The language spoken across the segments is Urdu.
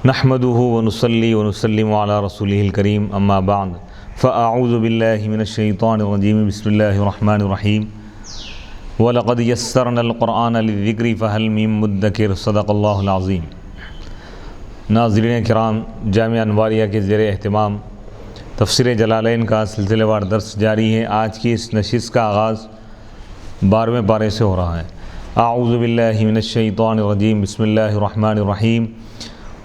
نحمده ونصلي ونسلم على رسوله الكريم اما بعد فاعوذ بالله من الشیطان الرجیم بسم اللہ الرحمن الرحیم وَلَقَدْ يَسَّرْنَا الْقُرْآنَ لِلذِّكْرِ فَهَلْ مِن مُدَّكِرٍ صدق اللہ العظیم۔ ناظرین کرام، جامعہ انواریہ کے زیر اہتمام تفسیر جلالین کا سلسلہ وار درس جاری ہے۔ آج کی اس نشست کا آغاز 12ویں پارے سے ہو رہا ہے۔ اعوذ باللہ من الشیطان الرجیم بسم اللہ الرحمن الرحیم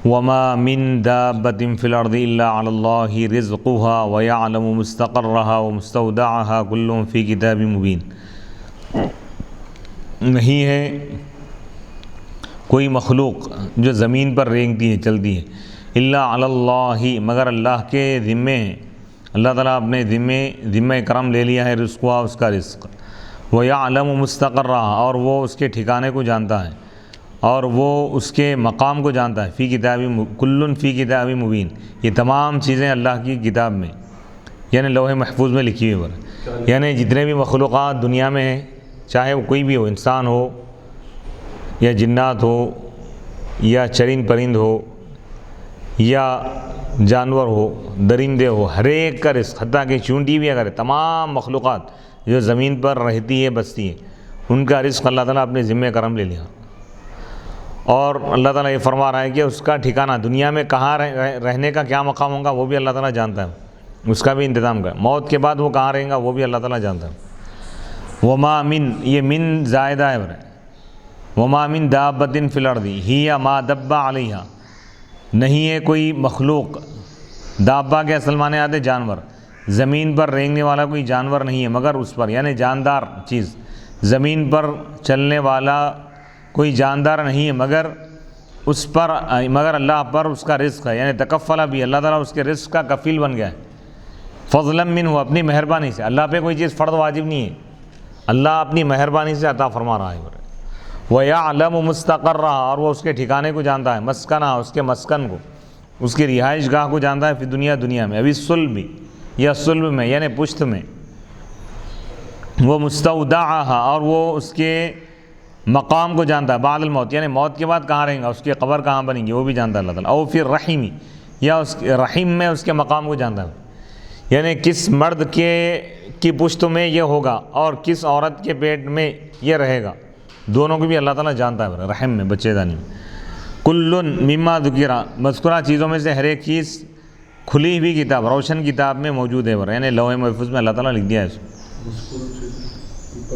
وَمَا مِن دَابَّةٍ فِي الْأَرْضِ إِلَّا عَلَى اللَّهِ رِزْقُهَا وَيَعْلَمُ مُسْتَقَرَّهَا وَمُسْتَوْدَعَهَا كُلٌّ فِي كِتَابٍ مُبِينٍ۔ نہیں ہے کوئی مخلوق جو زمین پر رینگتی ہے، چلتی ہے، الا علی اللہ، مگر اللہ کے ذمے ہیں۔ اللہ تعالیٰ اپنے ذمہ کرم لے لیا ہے رزقها، اس کا رزق، وَيَعْلَمُ مُسْتَقَرَّهَا، اور وہ اس کے ٹھکانے کو جانتا ہے اور وہ اس کے مقام کو جانتا ہے۔ فی کتاب کل فی کتاب مبین، یہ تمام چیزیں اللہ کی کتاب میں یعنی لوح محفوظ میں لکھی ہوئی ہے۔ یعنی جتنے بھی مخلوقات دنیا میں ہیں، چاہے وہ کوئی بھی ہو، انسان ہو یا جنات ہو یا چرند پرند ہو یا جانور ہو، درندے ہو، ہر ایک کا رزق، حتیٰ کہ چونٹی بھی اگر ہے، تمام مخلوقات جو زمین پر رہتی ہے، بستی ہے، ان کا رزق اللہ تعالیٰ اپنے ذمہ کرم لے لیا۔ اور اللہ تعالیٰ یہ فرما رہا ہے کہ اس کا ٹھکانہ دنیا میں کہاں رہنے کا کیا مقام ہوگا وہ بھی اللہ تعالیٰ جانتا ہے، اس کا بھی انتظام کرے۔ موت کے بعد وہ کہاں رہیں گا وہ بھی اللہ تعالیٰ جانتا ہے۔ وما من، یہ من زائدہ ہے، وما من دابۃ فی الارض ہی ما دب علیہا، نہیں ہے کوئی مخلوق، دابہ کے اصل معنی آتے جانور، زمین پر رینگنے والا کوئی جانور نہیں ہے مگر اس پر، یعنی جاندار چیز، زمین پر چلنے والا کوئی جاندار نہیں ہے مگر اس پر، مگر اللہ پر اس کا رزق ہے، یعنی تکفل بھی، اللہ تعالیٰ اس کے رزق کا کفیل بن گیا ہے۔ فضلا منہ، اپنی مہربانی سے، اللہ پہ کوئی چیز فرض واجب نہیں ہے، اللہ اپنی مہربانی سے عطا فرما رہا ہے۔ وَيَعْلَمُ مُسْتَقَرَّهَا، اور وہ اس کے ٹھکانے کو جانتا ہے، مسکنہ، اس کے مسکن کو، اس کی رہائش گاہ کو جانتا ہے، فی دنیا میں، ابھی صلب یا صلب میں یعنی پشت میں، وہ مستودعها، اور وہ اس کے مقام کو جانتا ہے، بعد الموت، یعنی موت کے بعد کہاں رہیں گا، اس کی قبر کہاں بنیں گی وہ بھی جانتا ہے اللہ تعالیٰ۔ او فی الرحم، یا اس رحم میں اس کے مقام کو جانتا ہے، یعنی کس مرد کی پشت میں یہ ہوگا اور کس عورت کے پیٹ میں یہ رہے گا، دونوں کو بھی اللہ تعالیٰ جانتا ہے، رحم میں، بچے دانی میں۔ کل مما ذکر، مذکورہ چیزوں میں سے ہر ایک چیز کھلی ہوئی کتاب، روشن کتاب میں موجود ہے، یعنی لوح محفوظ میں اللہ تعالیٰ لکھ دیا ہے اس کو۔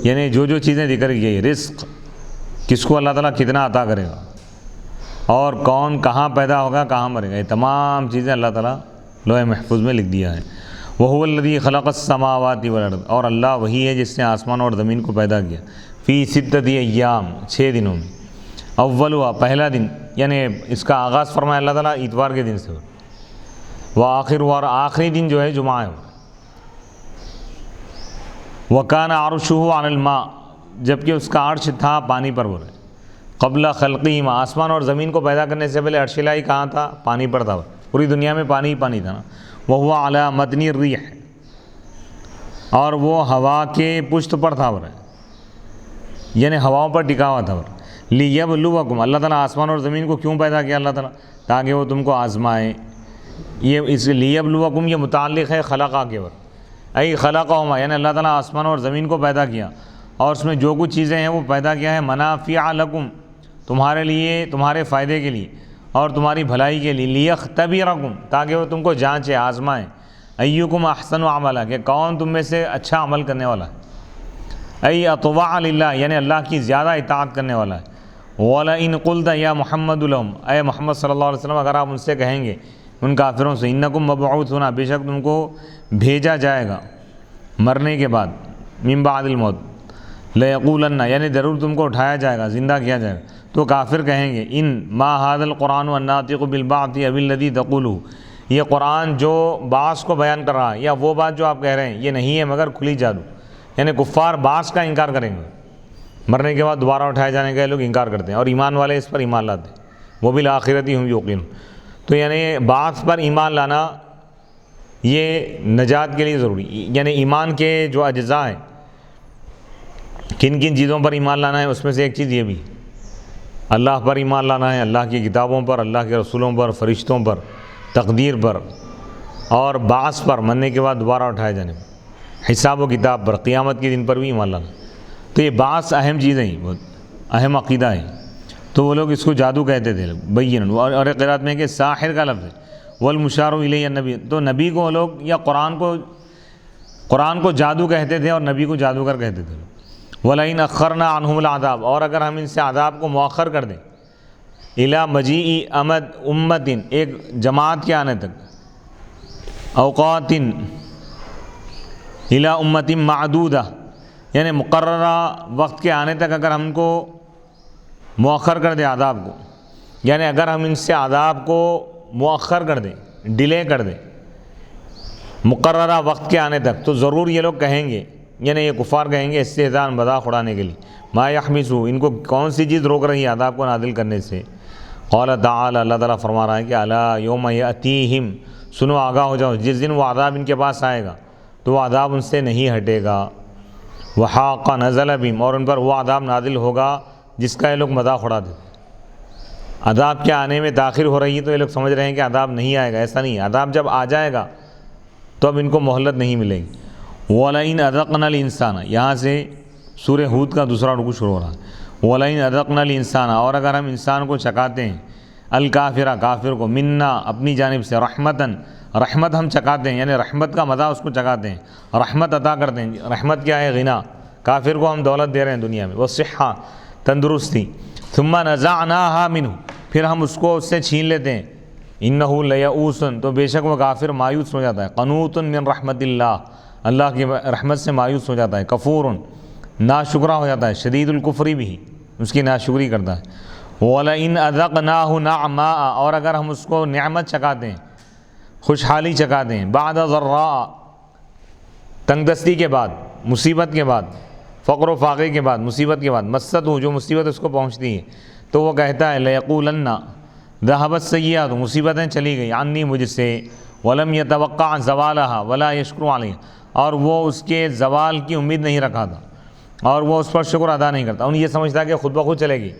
یعنی جو چیزیں ذکر کی گئی، رزق کس کو اللہ تعالیٰ کتنا عطا کرے گا، اور کون کہاں پیدا ہوگا، کہاں مرے گا، یہ تمام چیزیں اللہ تعالیٰ لوح محفوظ میں لکھ دیا ہے۔ وَهُوَ الَّذِي خَلَقَ السَّمَاوَاتِ وَالْأَرْضَ، اور اللہ وہی ہے جس نے آسمان اور زمین کو پیدا کیا، فی 6 ایام، 6 دنوں میں، اولها، پہلا دن، یعنی اس کا آغاز فرمایا اللہ تعالیٰ اتوار کے دن سے، وآخرها، اور آخری دن جو ہے جمعہ ہے۔ وَكَانَ عَرْشُهُ عَلَى الْمَاءِ، جبکہ اس کا عرش تھا پانی پر، وہ قبل خلقہما، آسمان اور زمین کو پیدا کرنے سے پہلے عرش الہی کہاں تھا، پانی پر تھا، پوری دنیا میں پانی ہی پانی تھا نا۔ وَهُوَ عَلَى مَتْنِ الرِّيحِ، اور وہ ہوا کے پشت پر تھا، یعنی ہواؤں پر ٹکا ہوا تھا۔ لِيَبْلُوَكُمْ، اللہ تعالیٰ آسمان اور زمین کو کیوں پیدا کیا اللہ تعالیٰ، تاکہ وہ تم کو آزمائے۔ یہ اس لِيَبْلُوَكُمْ یہ متعلق ہے خلقہ کے اوپر، ای خلقہما، یعنی اللہ تعالیٰ آسمان اور زمین کو پیدا کیا، اور اس میں جو کچھ چیزیں ہیں وہ پیدا کیا ہے، منافع لکم، تمہارے لیے، تمہارے فائدے کے لیے اور تمہاری بھلائی کے لیے، لیختبرکم، تاکہ وہ تم کو جانچے، آزمائے، ایکم احسن عملا، کہ کون تم میں سے اچھا عمل کرنے والا ہے، ای اطوع للہ، یعنی اللہ کی زیادہ اطاعت کرنے والا ہے۔ وَلَئِن قُلْتَ یا محمد لهم، اے محمد صلی اللہ علیہ وسلم، اگر آپ ان سے کہیں گے، ان کافروں سے، انکم مبعوثون، بے شک تم کو بھیجا جائے گا مرنے کے بعد، من بعد الموت، لَيَقُولَنَّ، یعنی ضرور تم کو اٹھایا جائے گا، زندہ کیا جائے گا، تو کافر کہیں گے، ان ما هذا القرآن الناطق بالبعث اب الذی تقولہ، یہ قرآن جو بعث کو بیان کر رہا ہے، یا وہ بات جو آپ کہہ رہے ہیں، یہ نہیں ہے مگر کھلی جادو، یعنی کفار بعث کا انکار کریں گے، مرنے کے بعد دوبارہ اٹھائے جانے کا لوگ انکار کرتے ہیں، اور ایمان والے اس پر ایمان لاتے ہیں، وہ بالآخرۃ ہم یوقنون۔ تو یعنی بعث پر ایمان لانا یہ نجات کے لیے ضروری، یعنی ایمان کے جو اجزاء ہیں، کن کن چیزوں پر ایمان لانا ہے، اس میں سے ایک چیز یہ بھی اللہ پر ایمان لانا ہے، اللہ کی کتابوں پر، اللہ کے رسولوں پر، فرشتوں پر، تقدیر پر، اور بعث پر، مرنے کے بعد دوبارہ اٹھائے جانے پر، حساب و کتاب پر، قیامت کے دن پر بھی ایمان لانا۔ تو یہ بعث اہم چیزیں ہیں، بہت اہم عقیدہ ہے۔ تو وہ لوگ اس کو جادو کہتے تھے بیناً، اور ایک قرات میں کہ ساحر کا لفظ ہے، والمشار الیہ النبی، تو نبی کو لوگ یا قرآن کو جادو کہتے تھے اور نبی کو جادوگر کہتے تھے۔ وَلَئِنْ أَخَّرْنَا عَنْهُمُ الْعَذَابَ، اور اگر ہم ان سے عذاب کو مؤخر کر دیں، اِلَى مَجِیءِ أُمَّةٍ، ایک جماعت کے آنے تک، اوقات اِلَى أُمَّةٍ مَعْدُودَةٍ، یعنی مقررہ وقت کے آنے تک اگر ہم کو مؤخر کر دیں عذاب کو، یعنی اگر ہم ان سے عذاب کو مؤخر کر دیں، ڈیلے کر دیں مقررہ وقت کے آنے تک، تو ضرور یہ لوگ کہیں گے، یعنی یہ کفار کہیں گے استہزاء مذاق اڑانے کے لیے، ما یحبسہ، ان کو کون سی چیز روک رہی ہے عذاب کو نازل کرنے سے۔ قال تعالی، اللہ تعالیٰ فرما رہا ہے کہ الا یوم یاتیہم، سنو آگاہ ہو جاؤ، جس دن وہ عذاب ان کے پاس آئے گا تو وہ عذاب ان سے نہیں ہٹے گا۔ وحاق نزل بہم، اور ان پر وہ عذاب نازل ہوگا جس کا یہ لوگ مذاق اڑاتے تھے۔ عذاب کے آنے میں تاخیر ہو رہی ہے تو یہ لوگ سمجھ رہے ہیں کہ عذاب نہیں آئے گا، ایسا نہیں ہے، عذاب جب آ جائے گا تو اب ان کو مہلت نہیں ملے گی۔ وَلَئِنْ أَذَقْنَا الْإِنسَانَ، یہاں سے سورہ ہود کا دوسرا رکوع شروع ہو رہا ہے۔ وَلَئِنْ أَذَقْنَا الْإِنسَانَ، اور اگر ہم انسان کو چکاتے ہیں، الکافرہ، کافر کو، منا، اپنی جانب سے، رحمتاً، رحمت ہم چکاتے ہیں، یعنی رحمت کا مزہ اس کو چکاتے ہیں، رحمت عطا کرتے ہیں۔ رحمت کیا ہے؟ غنا، کافر کو ہم دولت دے رہے ہیں دنیا میں، وہ صحہ، تندرستی، ثم نزعناها منہ، پھر ہم اس کو اس سے چھین لیتے ہیں، انہ لیئوس، تو بے شک وہ کافر مایوس ہو جاتا ہے، قنوط من رحمت اللہ، اللہ کی رحمت سے مایوس ہو جاتا ہے، کفور، ناشکرہ ہو جاتا ہے، شدید الکفری بھی، اس کی ناشکری کرتا ہے۔ وَلَئِنْ أَذَقْنَاهُ نَعْمَاءَ، اور اگر ہم اس کو نعمت چکاتے ہیں، خوشحالی چکاتے ہیں، بعد ضراء، تنگ دستی کے بعد، مصیبت کے بعد، فقر و فاقے کے بعد، مصیبت کے بعد، مست ہو، جو مصیبت اس کو پہنچتی ہے تو وہ کہتا ہے لَيَقُولَنَّ ذَهَبَتْ السَّيِّئَاتُ، مصیبتیں چلی گئی، عَنِّی، مجھ سے، وَلَمْ يَتَوَقَّعْ زَوَالَهَا وَلَا يَشْكُرُ عَلَيْهَا، اور وہ اس کے زوال کی امید نہیں رکھا تھا اور وہ اس پر شکر ادا نہیں کرتا، یہ سمجھتا کہ خود بخود چلے گی،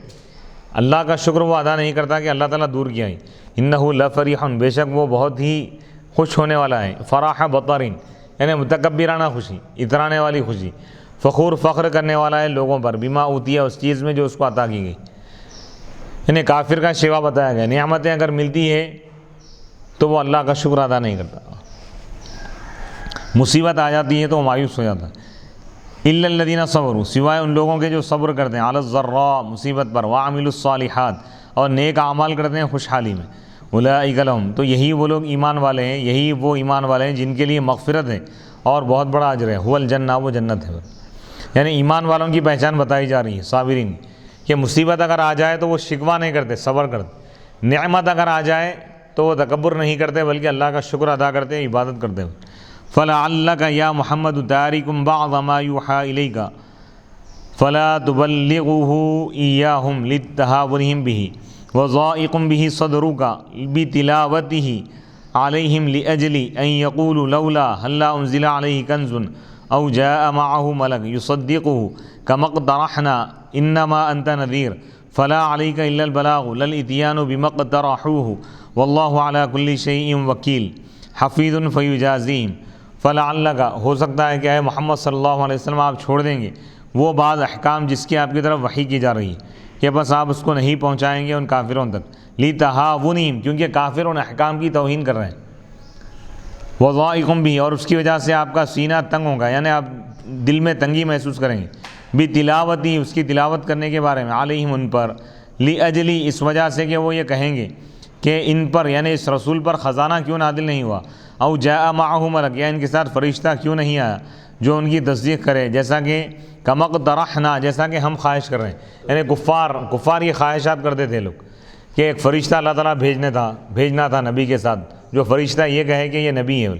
اللہ کا شکر وہ ادا نہیں کرتا کہ اللہ تعالیٰ دور کیا ہے۔ انہ لفریح، بے شک وہ بہت ہی خوش ہونے والا ہے، فراح بطرین، یعنی متکبرانہ خوشی، اترانے والی خوشی، فخور، فخر کرنے والا ہے لوگوں پر، بما اوتیہ، اس چیز میں جو اس کو عطا کی گئی، یعنی کافر کا شیوا بتایا گیا، نعمتیں اگر ملتی ہے تو وہ اللہ کا شکر ادا نہیں کرتا، مصیبت آ جاتی ہے تو وہ مایوس ہو جاتا ہے۔ الا الذین صبروا، سوائے ان لوگوں کے جو صبر کرتے ہیں، علی الضراء، مصیبت پر، وعملوا الصالحات، اور نیک اعمال کرتے ہیں خوشحالی میں، اولئک لہم، تو یہی وہ لوگ ایمان والے ہیں، یہی وہ ایمان والے ہیں جن کے لیے مغفرت ہے اور بہت بڑا اجر ہے، هو الجنہ، وہ جنت ہے۔ یعنی ایمان والوں کی پہچان بتائی جا رہی ہے، صابرین، کہ مصیبت اگر آ جائے تو وہ شکوہ نہیں کرتے، صبر کرتے، نعمت اگر آ جائے تو وہ تکبر نہیں کرتے بلکہ اللہ کا شکر ادا کرتے ہیں، عبادت کرتے ہیں۔ فَلَعَلَّكَ يَا مُحَمَّدُ تَارِكٌ بَعْضَ مَا يُوحَىٰ إِلَيْكَ فَلَا تُبَلِّغُهُ إِيَّاهُمْ لِلتَّهَاوُنِهِمْ بِهِ وَضَائِقٌ بِهِ صَدْرُكَ بِتِلَاوَتِهِ عَلَيْهِمْ لِأَجْلِ أَن يَقُولُوا لَوْلَا هَلَّا أُنزِلَ عَلَيْهِ كَنزٌ أَوْ جَاءَ مَعَهُ مَلَكٌ يُصَدِّقُهُ كَمَا اقْتَرَحْنَا إِنَّمَا أَنتَ نَذِيرٌ فَلَا عَلَيْكَ إِلَّا الْبَلَاغُ لَا الْإِتْيَانُ بِمَا اقْتَرَحُوهُ وَاللَّهُ عَلَى كُلِّ شَيْءٍ وَكِيلٌ حَفِيظٌ فَيُجَازِيهِمْ۔ فَلَعَلَّكَ، ہو سکتا ہے کہ اے محمد صلی اللہ علیہ وسلم آپ چھوڑ دیں گے وہ بعض احکام جس کی آپ کی طرف وحی کی جا رہی ہے، کہ بس آپ اس کو نہیں پہنچائیں گے ان کافروں تک، لِتَہَاوُنِهِمْ، کیونکہ کافر ان احکام کی توہین کر رہے ہیں، وَضَائِقٌ بِهِ، اور اس کی وجہ سے آپ کا سینہ تنگ ہوگا، یعنی آپ دل میں تنگی محسوس کریں گے، بِتِلَاوَتِهِ، اس کی تلاوت کرنے کے بارے میں، عَلَيْهِمْ، ان پر، لِأَجْلِ، اس وجہ سے کہ وہ یہ کہیں گے کہ ان پر، یعنی اس رسول پر خزانہ کیوں نازل نہیں ہوا، او جاء معه ملک، یا ان کے ساتھ فرشتہ کیوں نہیں آیا جو ان کی تصدیق کرے، جیسا کہ کما اقترحنا، جیسا کہ ہم خواہش کر رہے ہیں، یعنی کفار یہ خواہشات کرتے تھے لوگ کہ ایک فرشتہ اللہ تعالیٰ بھیجنا تھا نبی کے ساتھ، جو فرشتہ یہ کہے کہ یہ نبی ہے،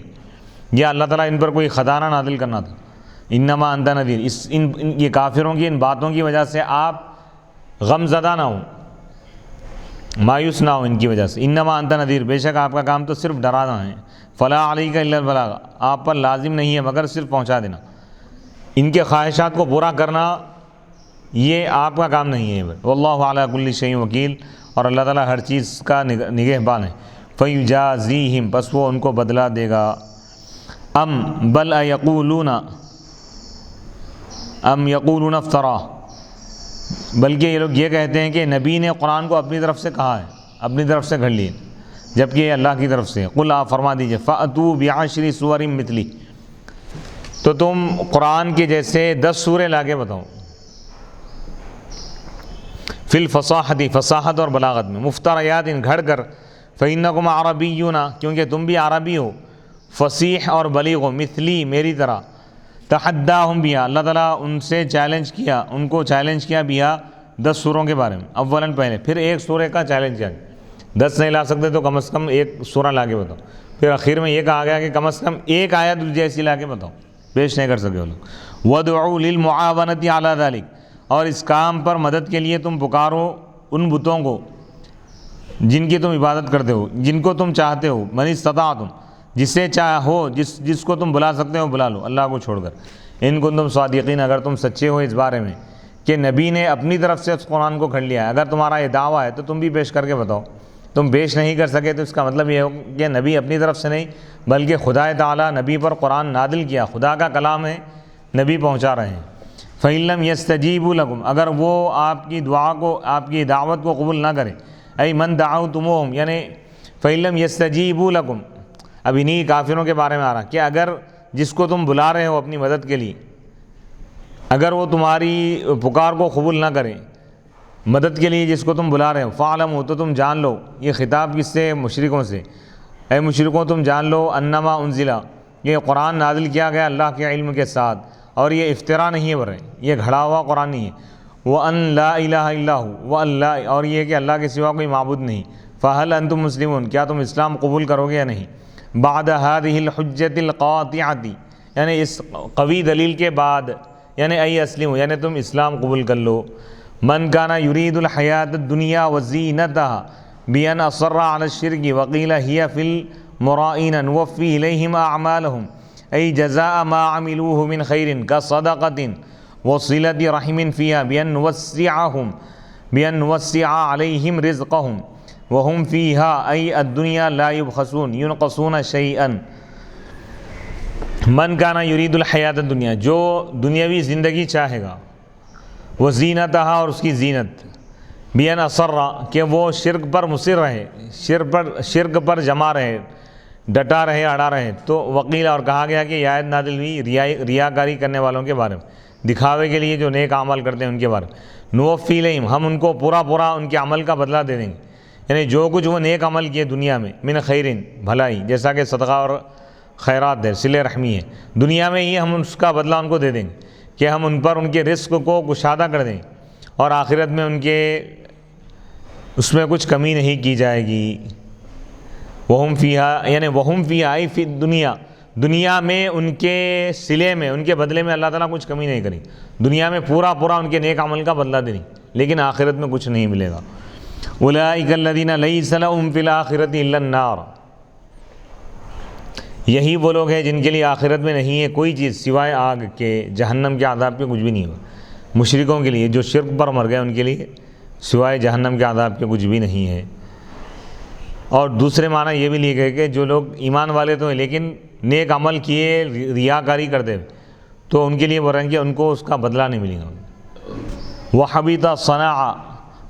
یا اللہ تعالیٰ ان پر کوئی خزانہ نازل کرنا تھا۔ انما انت نذیر، یہ کافروں کی ان باتوں کی وجہ سے آپ غم زدہ نہ ہوں، مایوس نہ ہو ان کی وجہ سے، انما انت نذیر، بے شک آپ کا کام تو صرف ڈرانا ہے، فلا علیک الا البلاغ، آپ پر لازم نہیں ہے مگر صرف پہنچا دینا، ان کے خواہشات کو پورا کرنا یہ آپ کا کام نہیں ہے. واللہ علی کل شیء وکیل، اور اللہ تعالیٰ ہر چیز کا نگہبان ہے. فیجازیہم، بس وہ ان کو بدلہ دے گا. بل یقولون افطرا، بلکہ یہ لوگ یہ کہتے ہیں کہ نبی نے قرآن کو اپنی طرف سے کہا ہے، اپنی طرف سے گھڑ لیے، جبکہ یہ اللہ کی طرف سے. قل آپ فرما دیجئے فأتوا بعشر سور مثلی، تو تم قرآن کے جیسے 10 سورے لا کے بتاؤ. فی الفصاحت، فصاحت اور بلاغت میں. مفتریات، گھڑ کر. فإنکم عربیون، کیونکہ تم بھی عربی ہو. فصیح اور بلیغ ہو، مثلی، میری طرح. تحداہم بہا، اللہ تعالیٰ ان سے چیلنج کیا، ان کو چیلنج کیا بہا 10 سوروں کے بارے میں. اولاً پہلے، پھر ایک سورے کا چیلنج کیا. 10 نہیں لا سکتے تو کم از کم ایک سورہ لا کے بتاؤ. پھر آخر میں یہ کہا گیا کہ کم از کم ایک آیت جیسی لا کے بتاؤ. پیش نہیں کر سکے وہ لوگ. وَادْعُوا لِلْمُعَاوَنَةِ عَلَى ذَلِكَ، اور اس کام پر مدد کے لیے تم پکارو ان بتوں کو جن کی تم عبادت کرتے ہو، جن کو تم چاہتے ہو. من استطعتم، جسے چاہو، جس کو تم بلا سکتے ہو بلا لو، اللہ کو چھوڑ کر. ان کو تم صادقین، اگر تم سچے ہو اس بارے میں کہ نبی نے اپنی طرف سے اس قرآن کو گھڑ لیا ہے. اگر تمہارا یہ دعویٰ ہے تو تم بھی پیش کر کے بتاؤ. تم پیش نہیں کر سکے تو اس کا مطلب یہ ہو کہ نبی اپنی طرف سے نہیں، بلکہ خدا تعالیٰ نبی پر قرآن نازل کیا، خدا کا کلام ہے، نبی پہنچا رہے ہیں. فَإِن لَّمْ يَسْتَجِيبُوا لَكُمْ، اگر وہ آپ کی دعا کو، آپ کی دعوت کو قبول نہ کریں. اَيْ مَنْ دَعَوْتُمُوهُمْ، یعنی فَإِن لَّمْ يَسْتَجِيبُوا لَكُمْ، اب انہی کافروں کے بارے میں آ رہا کہ اگر جس کو تم بلا رہے ہو اپنی مدد کے لیے، اگر وہ تمہاری پکار کو قبول نہ کریں، مدد کے لیے جس کو تم بلا رہے ہو. فَاعْلَمُوا، تو تم جان لو. یہ خطاب کس سے؟ مشرکوں سے. اے مشرکوں تم جان لو انما انزل، یہ قرآن نازل کیا گیا اللہ کے علم کے ساتھ، اور یہ افترا نہیں ہے، برے یہ گھڑا ہوا قرآن نہیں ہے. وَأَن لَا إِلَٰهَ إِلَّا هُوَ، وَأَللَّہ، اور یہ کہ اللہ کے سوا کوئی معبود نہیں. فَهَلْ أَنْتُمْ مُسْلِمُونَ، کیا تم اسلام قبول کرو گے یا نہیں. بعد هذه الحجة القاطعة، یعنی اس قوی دلیل کے بعد، یعنی ای اسلم، یعنی تم اسلام قبول کر لو. من کان یرید الحیات الدنیا وزینتها بأن اصر على الشرك وقیل هي في المرائین نوفی الیہم اعمالهم ای جزاء ما عملوه من خیر كصدقة وصلة رحم فيها بأن نوسع عليهم رزقهم وهم فيها ای الدنیا لا يبخسون ينقصون شيئا. من کانا یرید الحیات الدنیا، جو دنیاوی زندگی چاہے گا، وہ زینتہا، اور اس کی زینت، بین اصر، کہ وہ شرک پر مصر رہے، شرک پر جمع رہے، ڈٹا رہے، اڑا رہے. تو وقیل، اور کہا گیا کہ یہ آیت نازل ہوئی ریاکاری کرنے والوں کے بارے میں، دکھاوے کے لیے جو نیک عمل کرتے ہیں ان کے بارے میں. نوفی الیہم، ہم ان کو پورا ان کے عمل کا بدلہ دے دیں گے. یعنی جو کچھ وہ نیک عمل کیے دنیا میں، من خیرن، بھلائی، جیسا کہ صدقہ اور خیرات ہے، صلہ رحمی ہے، دنیا میں ہی ہم اس کا بدلہ ان کو دے دیں گے کہ ہم ان پر ان کے رزق کو کشادہ کر دیں، اور آخرت میں ان کے اس میں کچھ کمی نہیں کی جائے گی. وہم فیہا، یعنی وہم فیہا ای فی الدنیا، دنیا میں ان کے صلے میں، ان کے بدلے میں اللہ تعالیٰ کچھ کمی نہیں کریں. دنیا میں پورا ان کے نیک عمل کا بدلہ دیں، لیکن آخرت میں کچھ نہیں ملے گا. اولئک الذین لیس لہم فی الآخرۃ الا النار، یہی وہ لوگ ہیں جن کے لیے آخرت میں نہیں ہے کوئی چیز سوائے آگ کے، جہنم کے عذاب کے کچھ بھی نہیں ہوا. مشرکوں کے لیے جو شرک پر مر گئے ان کے لیے سوائے جہنم کے عذاب کے کچھ بھی نہیں ہے. اور دوسرے معنی یہ بھی لیے گئے کہ جو لوگ ایمان والے تو ہیں لیکن نیک عمل کیے ریاکاری کرتے تو ان کے لیے وہ رہیں گے، ان کو اس کا بدلہ نہیں ملے گا.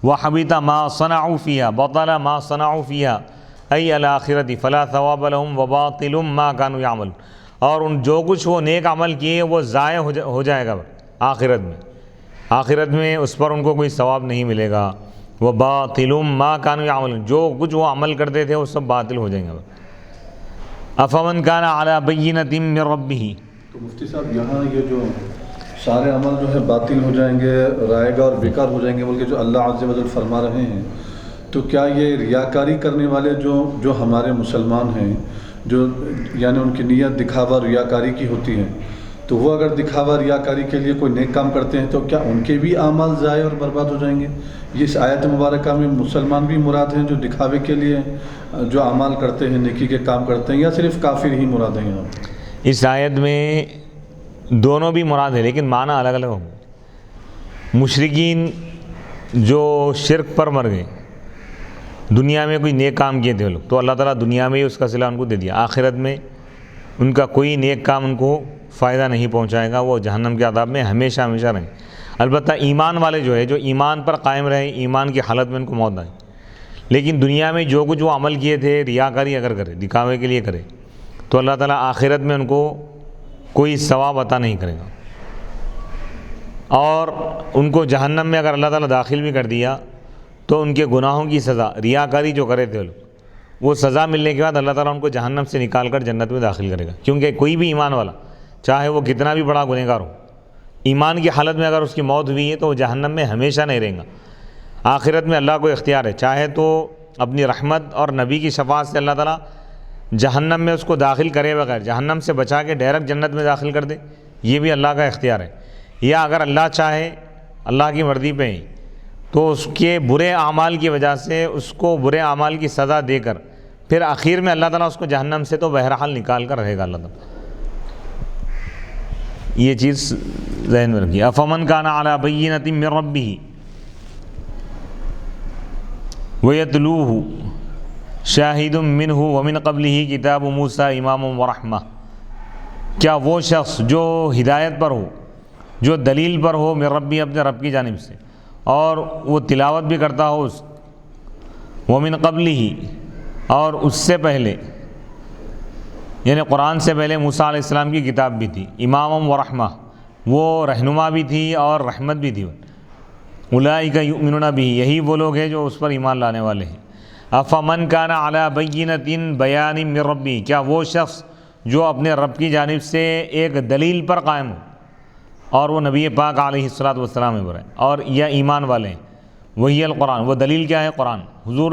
وَحَبِطَ مَا صَنَعُوا فِيهَا بَطَلَ مَا صَنَعُوا فِيهَا ای الآخرۃ فلا ثواب لهم وباطل ما كانوا يعملون، اور ان جو کچھ وہ نیک عمل کیے وہ ضائع ہو جائے گا آخرت میں اس پر ان کو کوئی ثواب نہیں ملے گا. وباطل ما كانوا يعملون، جو کچھ وہ عمل کرتے تھے وہ سب باطل ہو جائیں گے. افمن كان على بینۃ من ربہ، تو مفتی صاحب یہاں یہ جو سارے عمل جو ہے باطل ہو جائیں گے، رائے گا اور بیکار ہو جائیں گے بلکہ جو اللہ عز و جل فرما رہے ہیں، تو کیا یہ ریاکاری کرنے والے جو ہمارے مسلمان ہیں، جو یعنی ان کی نیت دکھاوا ریاکاری کی ہوتی ہے، تو وہ اگر دکھاوا ریاکاری کے لیے کوئی نیک کام کرتے ہیں تو کیا ان کے بھی اعمال ضائع اور برباد ہو جائیں گے؟ یہ اس آیت مبارکہ میں مسلمان بھی مراد ہیں جو دکھاوے کے لیے جو اعمال کرتے ہیں، نیکی کے کام کرتے ہیں، یا صرف کافر ہی مراد ہیں؟ اس آیت میں دونوں بھی مراد ہے لیکن معنی الگ الگ ہوں گے. مشرکین جو شرک پر مر گئے، دنیا میں کوئی نیک کام کیے تھے وہ لوگ، تو اللہ تعالیٰ دنیا میں ہی اس کا صلہ ان کو دے دیا، آخرت میں ان کا کوئی نیک کام ان کو فائدہ نہیں پہنچائے گا، وہ جہنم کے عذاب میں ہمیشہ ہمیشہ رہیں۔ البتہ ایمان والے جو ایمان پر قائم رہے، ایمان کی حالت میں ان کو موت آئی، لیکن دنیا میں جو کچھ وہ عمل کیے تھے، ریاکاری اگر کرے، دکھاوے کے لیے کرے، تو اللہ تعالیٰ آخرت میں ان کو کوئی ثواب عطا نہیں کرے گا، اور ان کو جہنم میں اگر اللہ تعالیٰ داخل بھی کر دیا تو ان کے گناہوں کی سزا، ریاکاری جو کرے تھے لوگ، وہ سزا ملنے کے بعد اللہ تعالیٰ ان کو جہنم سے نکال کر جنت میں داخل کرے گا، کیونکہ کوئی بھی ایمان والا چاہے وہ کتنا بھی بڑا گنہگار ہو، ایمان کی حالت میں اگر اس کی موت ہوئی ہے تو وہ جہنم میں ہمیشہ نہیں رہیں گا۔ آخرت میں اللہ کو اختیار ہے، چاہے تو اپنی رحمت اور نبی کی شفاعت سے اللہ تعالیٰ جہنم میں اس کو داخل کرے بغیر جہنم سے بچا کے ڈائریکٹ جنت میں داخل کر دے، یہ بھی اللہ کا اختیار ہے، یا اگر اللہ چاہے اللہ کی مرضی پہ ہی تو اس کے برے اعمال کی وجہ سے اس کو برے اعمال کی سزا دے کر پھر آخر میں اللہ تعالیٰ اس کو جہنم سے تو بہرحال نکال کر رہے گا اللہ تعالیٰ۔ یہ چیز ذہن میں رکھیے۔ افمن کان علی بینۃ من ربہ ویتلوہ شاہد منہ ومن قبلہ کتاب موسیٰ امام ورحمہ، کیا وہ شخص جو ہدایت پر ہو، جو دلیل پر ہو من ربی، اپنے رب کی جانب سے، اور وہ تلاوت بھی کرتا ہو اس ومن قبلہ، اور اس سے پہلے یعنی قرآن سے پہلے موسیٰ علیہ السلام کی کتاب بھی تھی، امام ورحمہ، وہ رہنما بھی تھی اور رحمت بھی تھی، اولئک یؤمنون بہ، یہی وہ لوگ ہیں جو اس پر ایمان لانے والے ہیں۔ افمن کان علی بینۃ بیان من ربہ، کیا وہ شخص جو اپنے رب کی جانب سے ایک دلیل پر قائم ہو اور وہ نبی پاک علیہ الصلوۃ والسلام پر ہے، اور یا ایمان والے ہیں، وہی القرآن، وہ دلیل کیا ہے؟ قرآن، حضور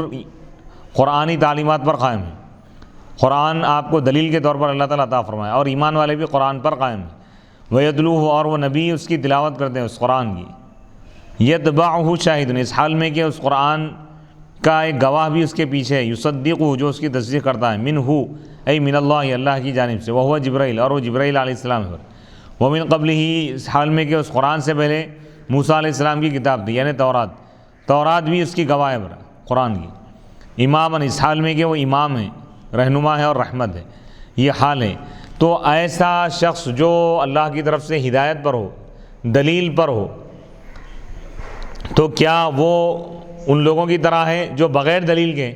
قرآنی تعلیمات پر قائم ہے، قرآن آپ کو دلیل کے طور پر اللہ تعالیٰ عطا فرمایا، اور ایمان والے بھی قرآن پر قائم ہیں، ویتلوہ، اور وہ نبی اس کی تلاوت کرتے ہیں اس قرآن کی، یتبعہ شاہد، اس حال میں کہ اس قرآن کا ایک گواہ بھی اس کے پیچھے ہے، یصدقہ، جو اس کی تصدیق کرتا ہے، منہ ای من اللہ، اللہ کی جانب سے، وہو جبرائیل، اور وہ جبرائیل علیہ السلام ہے، ومن قبلہ، اس حال میں کہ اس قرآن سے پہلے موسیٰ علیہ السلام کی کتاب تھی یعنی تورات بھی اس کی گواہ ہے قرآن کی، اماماً، اس حال میں کہ وہ امام ہے، رہنما ہے اور رحمت ہے، یہ حال ہے۔ تو ایسا شخص جو اللہ کی طرف سے ہدایت پر ہو، دلیل پر ہو، تو کیا وہ ان لوگوں کی طرح ہے جو بغیر دلیل کے،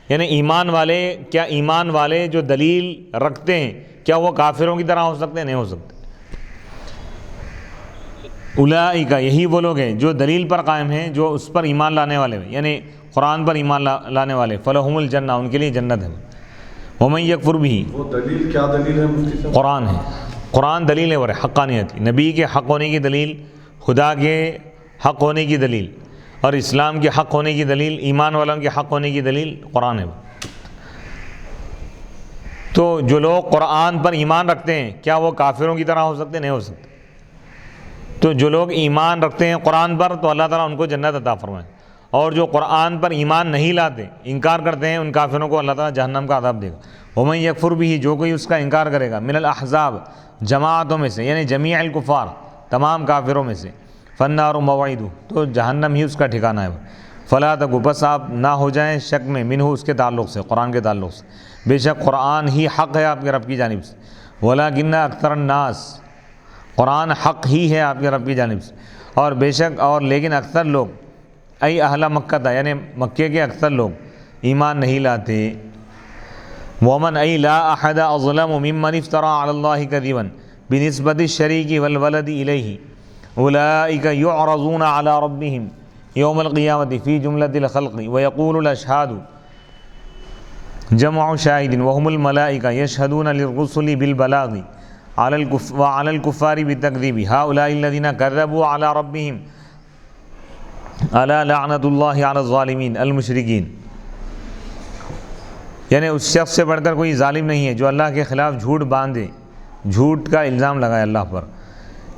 یعنی ایمان والے، کیا ایمان والے جو دلیل رکھتے ہیں کیا وہ کافروں کی طرح ہو سکتے ہیں؟ نہیں ہو سکتے۔ اولئک، یہی وہ لوگ ہیں جو دلیل پر قائم ہیں، جو اس پر ایمان لانے والے ہیں، یعنی قرآن پر ایمان لانے والے، فلہم الجنہ، ان کے لیے جنت ہے۔ ومن یکفر بہ، وہ دلیل کیا دلیل ہے مفتی صاحب؟ قرآن ہے، قرآن دلیل ہے، حقانیت کی، نبی کے حق ہونے کی دلیل، خدا کے حق ہونے کی دلیل، اور اسلام کے حق ہونے کی دلیل، ایمان والوں کے حق ہونے کی دلیل قرآن ہے۔ تو جو لوگ قرآن پر ایمان رکھتے ہیں کیا وہ کافروں کی طرح ہو سکتے؟ نہیں ہو سکتے۔ تو جو لوگ ایمان رکھتے ہیں قرآن پر تو اللہ تعالیٰ ان کو جنت عطا فرمائے، اور جو قرآن پر ایمان نہیں لاتے، انکار کرتے ہیں، ان کافروں کو اللہ تعالیٰ جہنم کا عذاب دے گا۔ ومن یکفر بہ، جو کوئی اس کا انکار کرے گا، من الاحزاب، جماعتوں میں سے، یعنی جمیع الکفار، تمام کافروں میں سے، فالنار موعدہ، تو جہنم ہی اس کا ٹھکانہ ہے۔ فلا تک، بس آپ نہ ہو جائیں شک میں، منہ، اس کے تعلق سے، قرآن کے تعلق سے، بے شک قرآن ہی حق ہے آپ کے رب کی جانب سے، ولکن اکثر الناس، قرآن حق ہی ہے آپ کے رب کی جانب سے، اور بے شک، اور لیکن اکثر لوگ، ای اہل مکہ تھا، یعنی مکے کے اکثر لوگ ایمان نہیں لاتے۔ ومن ای لا احد اظلم ممن افترى علی اللہ کذبا بنسبت الشریک والولد الیہ، اولئک یعرضون علی ربهم یوم القیامۃ فی جملۃ الخلق ویقول الاشہاد جمع شاہد وهم الملائکہ یشہدون للرسل بالبلاغ وعلى الكفار بالتکذیب هؤلاء الذین کذبوا علی ربهم الا لعنت اللہ علی الظالمین المشرکین، یعنی اس شخص سے بڑھ کر کوئی ظالم نہیں ہے جو اللہ کے خلاف جھوٹ باندھے، جھوٹ کا الزام لگائے اللہ پر،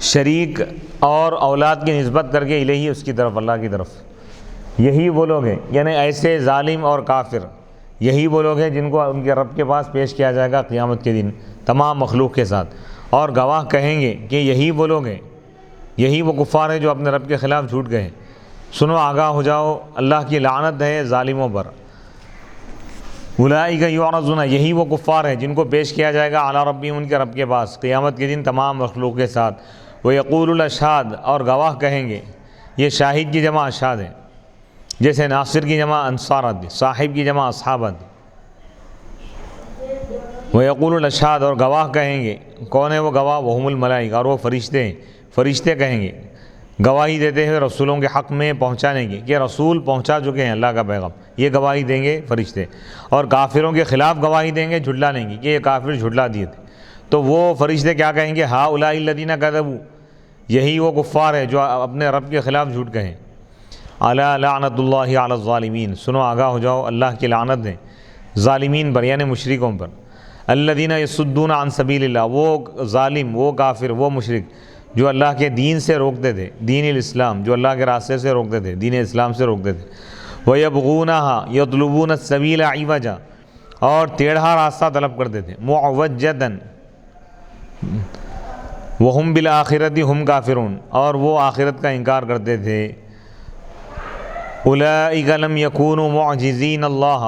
شریک اور اولاد کی نسبت کر کے الہی، اس کی طرف، اللہ کی طرف، یہی وہ لوگ ہیں، یعنی ایسے ظالم اور کافر یہی وہ لوگ ہیں جن کو ان کے رب کے پاس پیش کیا جائے گا قیامت کے دن تمام مخلوق کے ساتھ، اور گواہ کہیں گے کہ یہی وہ لوگ ہیں یہی وہ کفار ہے جو اپنے رب کے خلاف جھوٹ گئے. سنو آگاہ ہو جاؤ اللہ کی لعنت ہے ظالموں پر. اولئک یعرضون یہی وہ کفار ہیں جن کو پیش کیا جائے گا علی ربہم ان کے رب کے پاس قیامت کے دن تمام مخلوق کے ساتھ. ویقول الاشہاد اور گواہ کہیں گے. یہ شاہد کی جمع اشہاد ہے. جیسے ناصر کی جمع انصار آتی، صاحب کی جمع اصحاب آتی. ویقول الاشہاد اور گواہ کہیں گے. کون ہے وہ گواہ؟ وہم الملائکہ اور وہ فرشتے ہیں. فرشتے کہیں گے گواہی دیتے ہیں رسولوں کے حق میں پہنچانے کی کہ رسول پہنچا چکے ہیں اللہ کا پیغام. یہ گواہی دیں گے فرشتے. اور کافروں کے خلاف گواہی دیں گے جھٹلانے کی کہ یہ کافر جھٹلا دیے تھے. تو وہ فرشتے کیا کہیں گے؟ ہؤلاء الذین کذبوا یہی وہ کفار ہے جو اپنے رب کے خلاف جھوٹ کہیں. الا لعنت اللہ علی الظالمین سنو آگاہ ہو جاؤ اللہ کی لعنت ہے ظالمین پر یعنی مشرکوں پر. الذین یصدون عن سبیل اللہ وہ ظالم، وہ کافر، وہ مشرک جو اللہ کے دین سے روکتے تھے، دین الاسلام جو اللہ کے راستے سے روکتے تھے، دین اسلام سے روکتے تھے. وَيَبْغُونَهَا يَطْلُبُونَ السَّبِيلَ عِوَجًا اور ٹیڑھا راستہ طلب کرتے تھے. مُعْوَجَّدًا وَهُمْ بِالْآخِرَةِ هُمْ كَافِرُونَ اور وہ آخرت کا انکار کرتے تھے. أُولَئِكَ لَمْ يَكُونُوا مُعْجِزِينَ اللَّهَ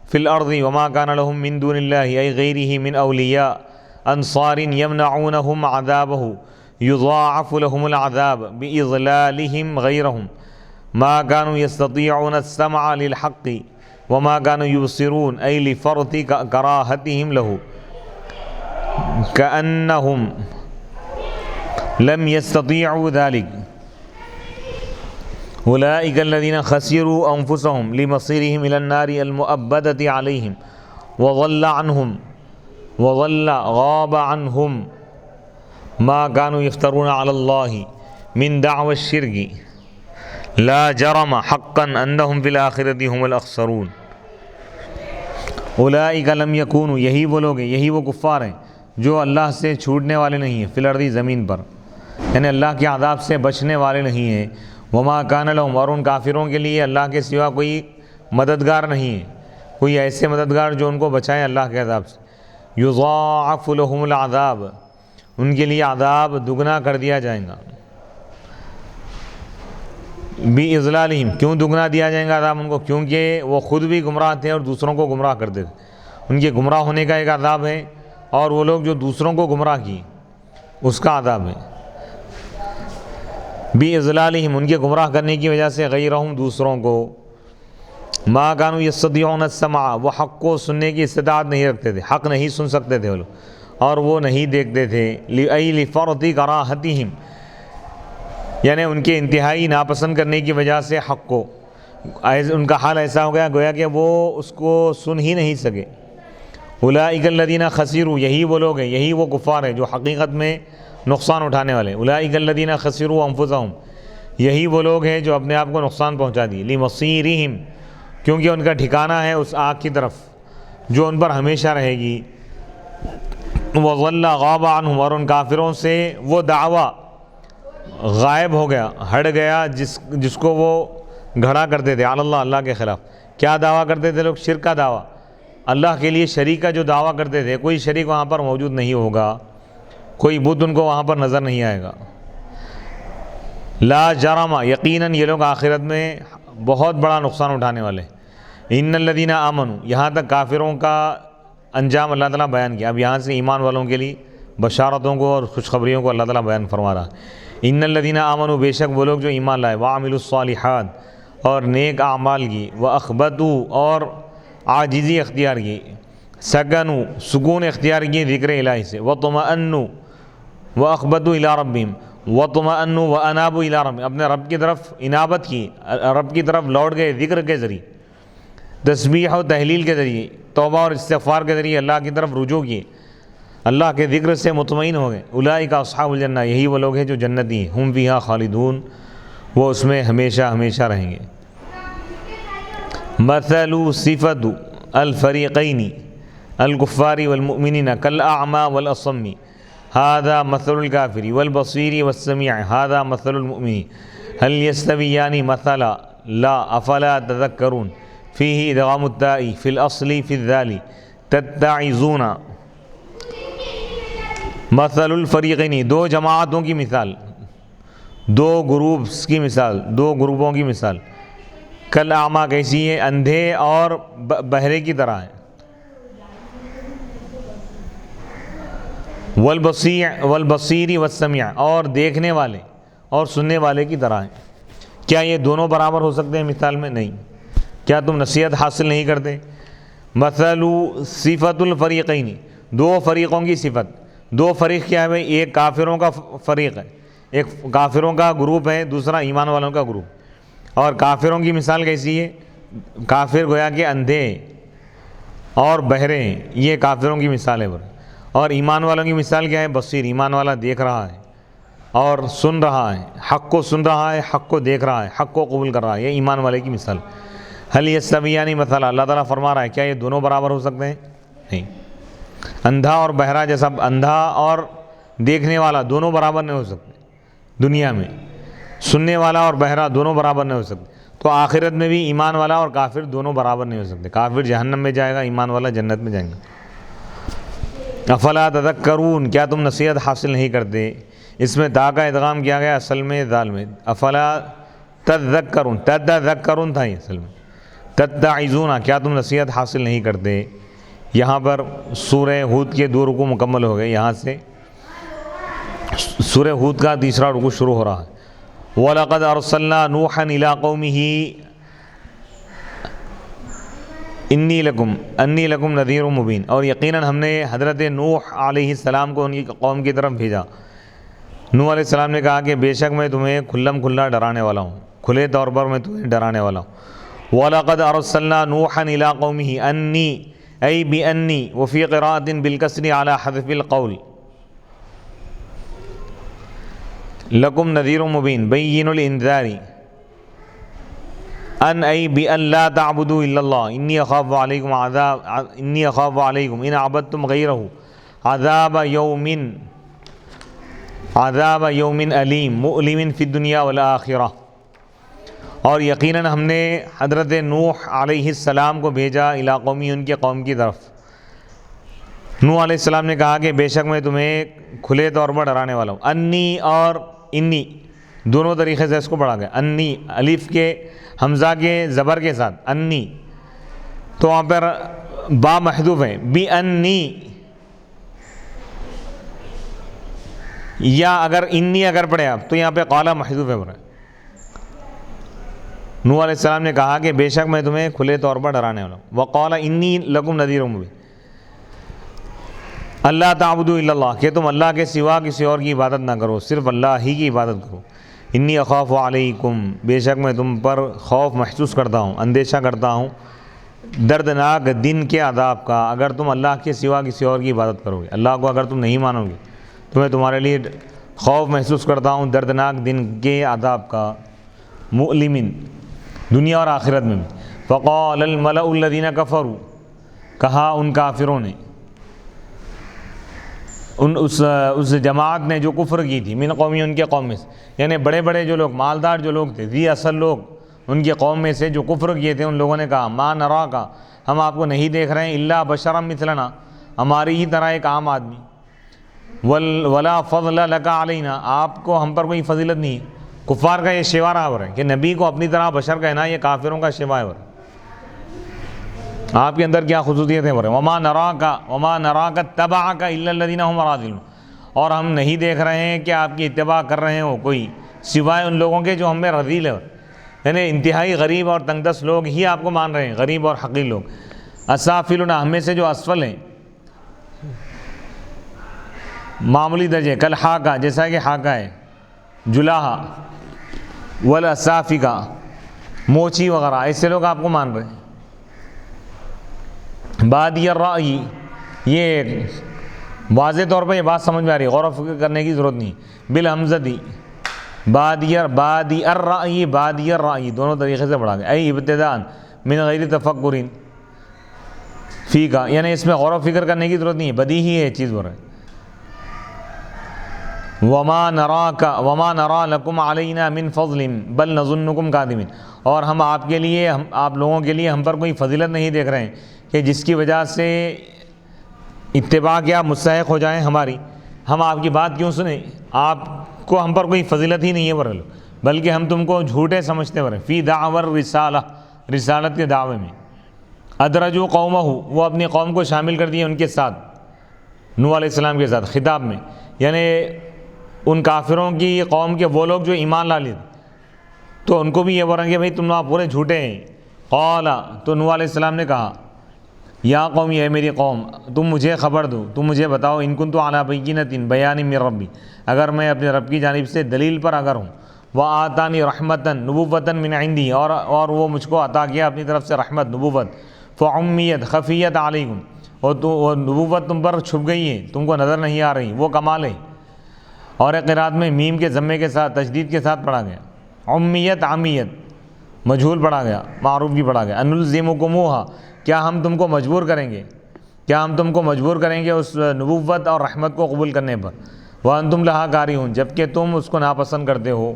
فِي الْأَرْضِ وَمَا كَانَ لَهُم مِّن دُونِ اللَّهِ أَيْ غَيْرِهِ مِنْ أَوْلِيَاءَ أَنصَارٍ يَمْنَعُونَهُمْ عَذَابَهُ يضاعف لهم العذاب بإضلالهم غيرهم ما كانوا يستطيعون السمع للحق وما كانوا يبصرون أي لفرط كراهتهم له كأنهم لم يستطيعوا ذلك. أولئك الذين خسروا أنفسهم لمصيرهم إلى النار المؤبدة عليهم وضل غاب عنهم ما كانوا يفترون على الله من دعوى الشرك لا جرم حقا انهم في الاخره هم الاخسرون. اولئک لم یکونوا یہی وہ لوگ ہیں، یہی وہ کفار ہیں جو اللہ سے چھوٹنے والے نہیں ہیں. فی الارض زمین پر یعنی اللہ کے عذاب سے بچنے والے نہیں ہیں. وما كان لهم اور ان کافروں کے لیے اللہ کے سوا کوئی مددگار نہیں ہے، کوئی ایسے مددگار جو ان کو بچائیں اللہ کے عذاب سے. یضاعف لهم العذاب ان کے لیے عذاب دگنا کر دیا جائے گا. بِإِضْلَالِهِمْ کیوں دگنا دیا جائے گا عذاب ان کو؟ کیونکہ وہ خود بھی گمراہ تھے اور دوسروں کو گمراہ کرتے تھے. ان کے گمراہ ہونے کا ایک عذاب ہے اور وہ لوگ جو دوسروں کو گمراہ کیے اس کا عذاب ہے. بِإِضْلَالِهِمْ ان کے گمراہ کرنے کی وجہ سے غیرہم دوسروں کو. مَا كَانُوا يَسْتَطِيعُونَ السَّمْعَ وہ حق کو سننے کی استطاعت نہیں رکھتے تھے، حق نہیں سن سکتے تھے وہ لوگ اور وہ نہیں دیکھتے تھے. لِفَرْطِ كَرَاهَتِهِمْ یعنی ان کے انتہائی ناپسند کرنے کی وجہ سے حق کو. ان کا حال ایسا ہو گیا گویا کہ وہ اس کو سن ہی نہیں سکے. اولئک الذین خسروا یہی وہ لوگ ہیں، یہی وہ کفار ہیں جو حقیقت میں نقصان اٹھانے والے. اولئک الذین خسروا انفسهم یہی وہ لوگ ہیں جو اپنے آپ کو نقصان پہنچا دی. لِمَصِيرِهِمْ کیونکہ ان کا ٹھکانہ ہے اس آگ کی طرف جو ان پر ہمیشہ رہے گی. وَضَلَّ غَابَ عَنْهُمْ اور ان کافروں سے وہ دعویٰ غائب ہو گیا، ہٹ گیا جس کو وہ گھڑا کرتے تھے علی اللہ اللہ کے خلاف. کیا دعویٰ کرتے تھے لوگ؟ شرک کا دعویٰ. اللہ کے لیے شریک کا جو دعویٰ کرتے تھے کوئی شریک وہاں پر موجود نہیں ہوگا، کوئی بت ان کو وہاں پر نظر نہیں آئے گا. لا جرم یقیناً یہ لوگ آخرت میں بہت بڑا نقصان اٹھانے والے. ان الذین آمنوا یہاں تک کافروں کا انجام اللہ تعالیٰ بیان کیا. اب یہاں سے ایمان والوں کے لیے بشارتوں کو اور خوشخبریوں کو اللہ تعالیٰ بیان فرما رہا. ان الذین آمنوا بے شک وہ لوگ جو ایمان لائے، وعملوا الصالحات اور نیک اعمال کی، واخبتوا اور عاجزی اختیار کی، سکنوا سکون اختیار کی ذکر الہی سے، وطمأنوا واخبتوا الی ربہم وطمأنوا وانابوا الی ربہم اپنے رب کی طرف انابت کی، رب کی طرف لوٹ گئے ذکر کے ذریعے، تسبیح و تحلیل کے ذریعے، توبہ اور استغفار کے ذریعے اللہ کی طرف رجوع کیے، اللہ کے ذکر سے مطمئن ہو گئے. اولئک اصحاب الجنہ یہی وہ لوگ ہیں جو جنتی ہیں. ہم فیہا خالدون وہ اس میں ہمیشہ ہمیشہ رہیں گے. مثل صفت الفریقین الکفار والمؤمنین کالاعمی والاصم هذا مثل الکافر والبصیر والسمیع هذا مثل المؤمن هل یستویان مثلا لا افلا تذکرون فیہ ادغام التاء فی الاصل فی الذال تتعظون. مثل الفریقین دو جماعتوں کی مثال. دو گروپس کی مثال، دو گروپوں کی مثال، کل اعمیٰ کیسی ہے؟ اندھے اور بہرے کی طرح ہے، والبصیر والسمیع، اور دیکھنے والے اور سننے والے کی طرح ہے۔ کیا یہ دونوں برابر ہو سکتے ہیں مثال میں؟ نہیں۔ کیا تم نصیحت حاصل نہیں کرتے؟ مثل صفت الفریقین، دو فریقوں کی صفت، دو فریق کیا ہے بھائی؟ ایک کافروں کا فریق ہے، ایک کافروں کا گروپ ہے، دوسرا ایمان والوں کا گروپ۔ اور کافروں کی مثال کیسی ہے؟ کافر گویا کہ اندھے اور بہرے ہیں، یہ کافروں کی مثال ہے۔ اور ایمان والوں کی مثال کیا ہے؟ بصیر، ایمان والا دیکھ رہا ہے اور سن رہا ہے، حق کو سن رہا ہے، حق کو دیکھ رہا ہے، حق کو قبول کر رہا ہے، یہ ایمان والے کی مثال۔ حل یستویان مثلا، اللہ تعالیٰ فرما رہا ہے کیا یہ دونوں برابر ہو سکتے ہیں؟ نہیں۔ اندھا اور بہرا جیسا، اندھا اور دیکھنے والا دونوں برابر نہیں ہو سکتے دنیا میں، سننے والا اور بہرا دونوں برابر نہیں ہو سکتے، تو آخرت میں بھی ایمان والا اور کافر دونوں برابر نہیں ہو سکتے۔ کافر جہنم میں جائے گا، ایمان والا جنت میں جائیں گا۔ افلا تذکرون، کیا تم نصیحت حاصل نہیں کرتے؟ اس میں تا کا ادغام کیا گیا اصل میں دال میں، افلا تذکرون، تذکرون تھا یہ اصل میں، تتعظون، کیا تم نصیحت حاصل نہیں کرتے؟ یہاں پر سورہ ہود کے 2 رکوع مکمل ہو گئے، یہاں سے سورہ ہود کا تیسرا رکوع شروع ہو رہا ہے۔ وَلَقَدْ أَرْسَلْنَا نُوحًا إِلَىٰ قَوْمِهِ انی لکم نذیر مبین، اور یقیناً ہم نے حضرت نوح علیہ السلام کو ان کی قوم کی طرف بھیجا۔ نوح علیہ السلام نے کہا کہ بے شک میں تمہیں کھلم کھلا ڈرانے والا ہوں، کھلے طور پر میں تمہیں ڈرانے والا ہوں۔ وَلَقَدْ أَرْسَلْنَا نُوحًا إِلَىٰ قَوْمِهِ أَنِّي أي بأني، وفي قراءة بالكسر على حذف القول، لكم نذير مبين بين الانذار، ان أي بأن لا تعبدوا إلا الله إني أخاف عليكم إن عبدتم غيره عذاب يوم أليم مؤلم في الدنيا والآخرة۔ اور یقیناً ہم نے حضرت نوح علیہ السلام کو بھیجا الی قومی، ان کے قوم کی طرف۔ نوح علیہ السلام نے کہا کہ بے شک میں تمہیں کھلے طور پر ڈرانے والا ہوں۔ انی اور انی دونوں طریقے سے اس کو پڑھا گیا، انی الف کے حمزہ کے زبر کے ساتھ، انی، تو وہاں پر با محذوف ہے، بی انی، یا اگر انی اگر پڑھے آپ تو یہاں پہ قالا محذوف ہے۔ نوح علیہ السلام نے کہا کہ بے شک میں تمہیں کھلے طور پر ڈرانے والا ہوں۔ وقال انی لکم نذیر مبین، اللہ تعبدوا الا اللہ، کہ تم اللہ کے سوا کسی اور کی عبادت نہ کرو، صرف اللہ ہی کی عبادت کرو۔ انی اخاف علیکم، بے شک میں تم پر خوف محسوس کرتا ہوں، اندیشہ کرتا ہوں دردناک دن کے عذاب کا، اگر تم اللہ کے سوا کسی اور کی عبادت کرو گے، اللہ کو اگر تم نہیں مانو گے تو میں تمہارے لیے خوف محسوس کرتا ہوں دردناک دن کے عذاب کا، مؤلمن، دنیا اور آخرت میں بھی۔ فقال الملأ الذین کفروا، کہا ان کافروں نے، اس جماعت نے جو کفر کی تھی، من قومی، ان کے قوم میں سے، یعنی بڑے بڑے جو لوگ، مالدار جو لوگ تھے، ذی اصل لوگ، ان کی قوم میں سے جو کفر کیے تھے، ان لوگوں نے کہا ما نراکا، ہم آپ کو نہیں دیکھ رہے ہیں، الا بشرا مثلنا، ہماری ہی طرح ایک عام آدمی، ولا فضل لک علینا، آپ کو ہم پر کوئی فضیلت نہیں ہے۔ کفار کا یہ شیوا رہا ہے کہ نبی کو اپنی طرح بشر کہنا، یہ کافروں کا شیوا ہے۔ آپ کے اندر کیا خصوصیت ہے؟ وما نراک اتبعک الا الذین هم اراذلون، اور ہم نہیں دیکھ رہے ہیں کہ آپ کی اتباع کر رہے ہو کوئی سوائے ان لوگوں کے جو ہم میں رذیل ہے، یعنی انتہائی غریب اور تنگ دست لوگ ہی آپ کو مان رہے ہیں، غریب اور حقیر لوگ۔ اسافلنا، ہم میں سے جو اسفل ہیں، معمولی درجے، کل حاکہ، جیسا کہ حاکہ ہے، جلاحہ، والاسافکہ، موچی وغیرہ، ایسے لوگ آپ کو مان رہے ہیں۔ بادی الرأی، یہ واضح طور پہ یہ بات سمجھ میں آ رہی ہے، غور و فکر کرنے کی ضرورت نہیں۔ بالحمزتی، بادی الرأی دونوں طریقے سے پڑھا گیا، ای ابتداء من غیر تفکر فی کا، یعنی اس میں غور و فکر کرنے کی ضرورت نہیں ہے، بدیہی ہے چیز ہو رہا ہے۔ وما نرا لکم علینا من فضل بل نظنکم کاذبین، اور ہم آپ کے لیے، آپ لوگوں کے لیے ہم پر کوئی فضیلت نہیں دیکھ رہے ہیں کہ جس کی وجہ سے اتباع کے آپ مستحق ہو جائیں ہماری، ہم آپ کی بات کیوں سنیں؟ آپ کو ہم پر کوئی فضیلت ہی نہیں ہے بلکہ ہم تم کو جھوٹے سمجھتے فی دعور رسالہ، رسالت کے دعوے میں۔ ادرجو قومہ، وہ اپنی قوم کو شامل کر دیے ان کے ساتھ، نوح علیہ السلام کے ساتھ خطاب میں، یعنی ان کافروں کی قوم کے وہ لوگ جو ایمان لا لیے تو ان کو بھی یہ بول رہے ہیں کہ بھائی تم پورے جھوٹے ہیں۔ قال، تو نوح علیہ السلام نے کہا یا قوم، اے میری قوم، تم مجھے خبر دو، تم مجھے بتاؤ، ان کنت علی بینۃ بیان من ربی، اگر میں اپنے رب کی جانب سے دلیل پر اگر ہوں، وآتانی رحمتا نبوۃ من عندی، اور وہ مجھ کو عطا کیا اپنی طرف سے رحمت، نبوت، فعمیت خفیت علیکم، اور وہ نبوت تم پر چھپ گئی ہے، تم کو نظر نہیں آ رہی، وہ کمال ہے۔ اور ایک قرات میں میم کے ضمے کے ساتھ تشدید کے ساتھ پڑھا گیا، امیت عمیت، مجہول پڑھا گیا، معروف بھی پڑھا گیا۔ انلزمکموہا، کیا ہم تم کو مجبور کریں گے، کیا ہم تم کو مجبور کریں گے اس نبوت اور رحمت کو قبول کرنے پر، وانتم لہا کارہون، جبکہ تم اس کو ناپسند کرتے ہو،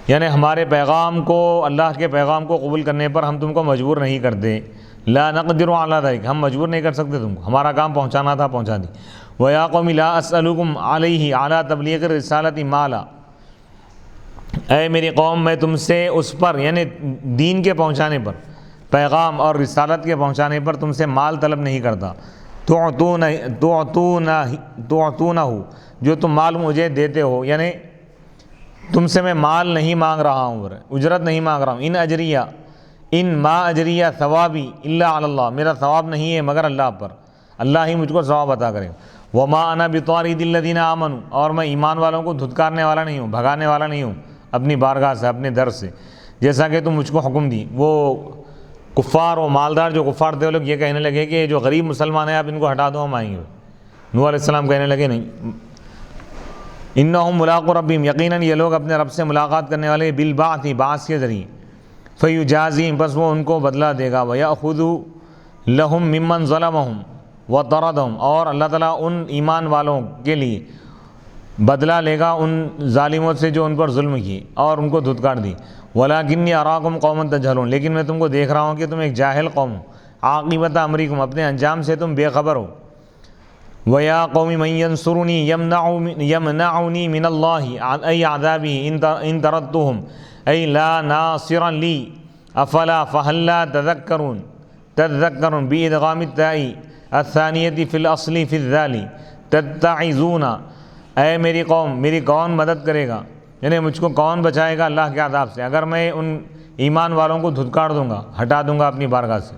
یعنی ہمارے پیغام کو، اللہ کے پیغام کو قبول کرنے پر ہم تم کو مجبور نہیں کرتے۔ لا نقدر علی ذلک، ہم مجبور نہیں کر سکتے تم کو، ہمارا کام پہنچانا تھا پہنچا دی۔ ویا قوم لا اسألکم علیہ علی تبلیغ الرسالۃ مالا، اے میری قوم، میں تم سے اس پر، یعنی دین کے پہنچانے پر، پیغام اور رسالت کے پہنچانے پر تم سے مال طلب نہیں کرتا۔ تعطونہ، جو تم مال مجھے دیتے ہو، یعنی تم سے میں مال نہیں مانگ رہا ہوں، اجرت نہیں مانگ رہا ہوں۔ ان اجریہ، ان ما اجریہ ثوابی الا علی اللہ، میرا ثواب نہیں ہے مگر اللہ پر، اللہ ہی مجھ کو ثواب عطا کرے۔ وما انا بطارد الذین آمنوا، اور میں ایمان والوں کو دھتکارنے والا نہیں ہوں، بھگانے والا نہیں ہوں اپنی بارگاہ سے، اپنے در سے، جیسا کہ تم مجھ کو حکم دی۔ وہ کفار و مالدار جو کفار تھے وہ لوگ یہ کہنے لگے کہ جو غریب مسلمان ہیں آپ ان کو ہٹا دو، ہم آئیں گے۔ نوح علیہ السلام کہنے لگے نہیں، انہم ملاقو ربہم، یقیناً یہ لوگ اپنے رب سے ملاقات کرنے والے، بالبعث، بعث کے ذریعے، فیجازیہم، بس وہ ان کو بدلہ دے گا، ویأخذ لہم ممن ظلمہم وطردہم، اور اللہ تعالیٰ ان ایمان والوں کے لیے بدلہ لے گا ان ظالموں سے جو ان پر ظلم کیے اور ان کو دھتکار دی۔ وَلَٰكِنِّي أَرَاكُمْ قَوْمًا تَجْهَلُونَ، لیکن میں تم کو دیکھ رہا ہوں کہ تم ایک جاہل قوم ہو، عاقبۃ امرکم، اپنے انجام سے تم بے خبر ہو۔ وَيَا قَوْمِ مَن يَنصُرُنِي يَمْنَعُنِي مِنَ اللَّهِ أَيْ عَذَابِهِ إِن طَرَدتُّهُمْ أَيْ لَا نَاصِرَ لِي أَفَلَا فَهَلْ لَا تَذَكَّرُونَ بِإِدْغَامِ التَّاءِ الثَّانِيَةِ فِي الْأَصْلِ فِي الذَّالِ تَتَّعِظُونَ، اے میری قوم، میری کون مدد کرے گا، یعنی مجھ کو کون بچائے گا اللہ کے عذاب سے اگر میں ان ایمان والوں کو دھتکار دوں گا، ہٹا دوں گا اپنی بارگاہ سے۔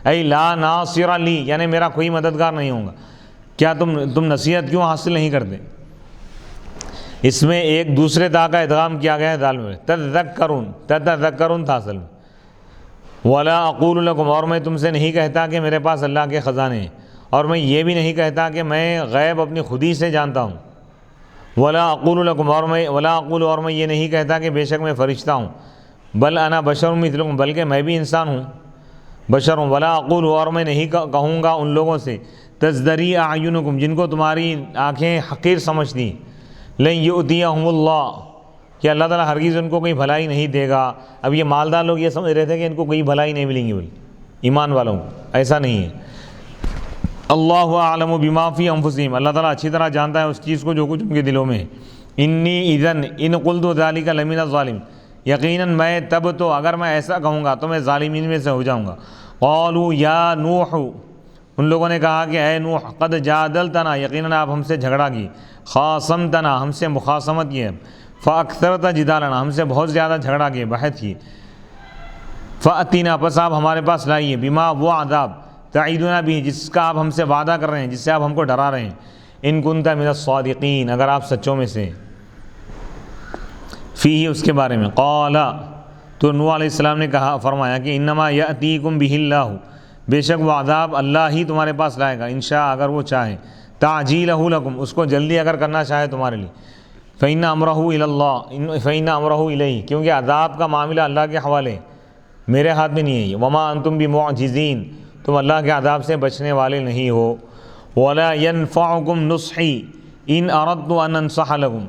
اے لا ناصر لی، یعنی میرا کوئی مددگار نہیں ہوگا۔ کیا تم نصیحت کیوں حاصل نہیں کرتے؟ اس میں ایک دوسرے تا کا ادغام کیا گیا ہے دال میں، تذکرون تھا اصل میں۔ ولا اقول لکم، اور میں تم سے نہیں کہتا کہ میرے پاس اللہ کے خزانے ہیں، اور میں یہ بھی نہیں کہتا کہ میں غیب اپنی خودی سے جانتا ہوں۔ ولا اقول لکم، اور میں یہ نہیں کہتا کہ بے شک میں فرشتہ ہوں، بل انا بشر مثلکم، بلکہ میں بھی انسان ہوں، بشر ہوں۔ ولا اقول، اور میں نہیں کہوں گا ان لوگوں سے، تزدری اعینکم، جن کو تمہاری آنکھیں حقیر سمجھتی، لن یؤتیہم اللہ، کہ اللہ تعالیٰ ہرگز ان کو کوئی بھلائی نہیں دے گا۔ اب یہ مالدار لوگ یہ سمجھ رہے تھے کہ ان کو کوئی بھلائی نہیں ملیں گی، بول ایمان والوں کو، ایسا نہیں ہے۔ اللہ اعلم بما فی انفسہم، اللہ تعالیٰ اچھی طرح جانتا ہے اس چیز کو جو کچھ ان کے دلوں میں ہے۔ انی اذن ان قلت ذلک لمن الظالمین، یقیناً میں تب تو، اگر میں ایسا کہوں گا تو میں ظالمین میں سے ہو جاؤں گا۔ قالوا یا نوح، ان لوگوں نے کہا کہ اے نوح، قد جادلتنا، یقیناً آپ ہم سے جھگڑا کی، خاصمتنا، ہم سے مخاصمت کی، فاکثرت جدالنا، ہم سے بہت زیادہ جھگڑا کیے، بحث کی، فاتینا، پس آپ ہمارے پاس لائیے، بما، وہ عذاب، تعیدنا بھی، جس کا آپ ہم سے وعدہ کر رہے ہیں، جس سے آپ ہم کو ڈرا رہے ہیں، ان کنت من الصادقین، اگر آپ سچوں میں سے، فیہ، اس کے بارے میں۔ قال، تو نوح علیہ السلام نے کہا، فرمایا کہ انما یأتیکم بہ اللہ، بے شک وہ عذاب اللہ ہی تمہارے پاس لائے گا، انشاء، اگر وہ چاہے، تعجیلہ لکم، اس کو جلدی اگر کرنا چاہے تمہارے لیے، فإن امرہ الی اللہ، فإن امرہ الیہ، کیونکہ عذاب کا معاملہ اللہ کے حوالے، میرے ہاتھ میں نہیں ہے۔ وما انتم بمعجزین، تم اللہ کے عذاب سے بچنے والے نہیں ہو۔ ولا ينفعکم نصحی ان اردت ان انصح لکم،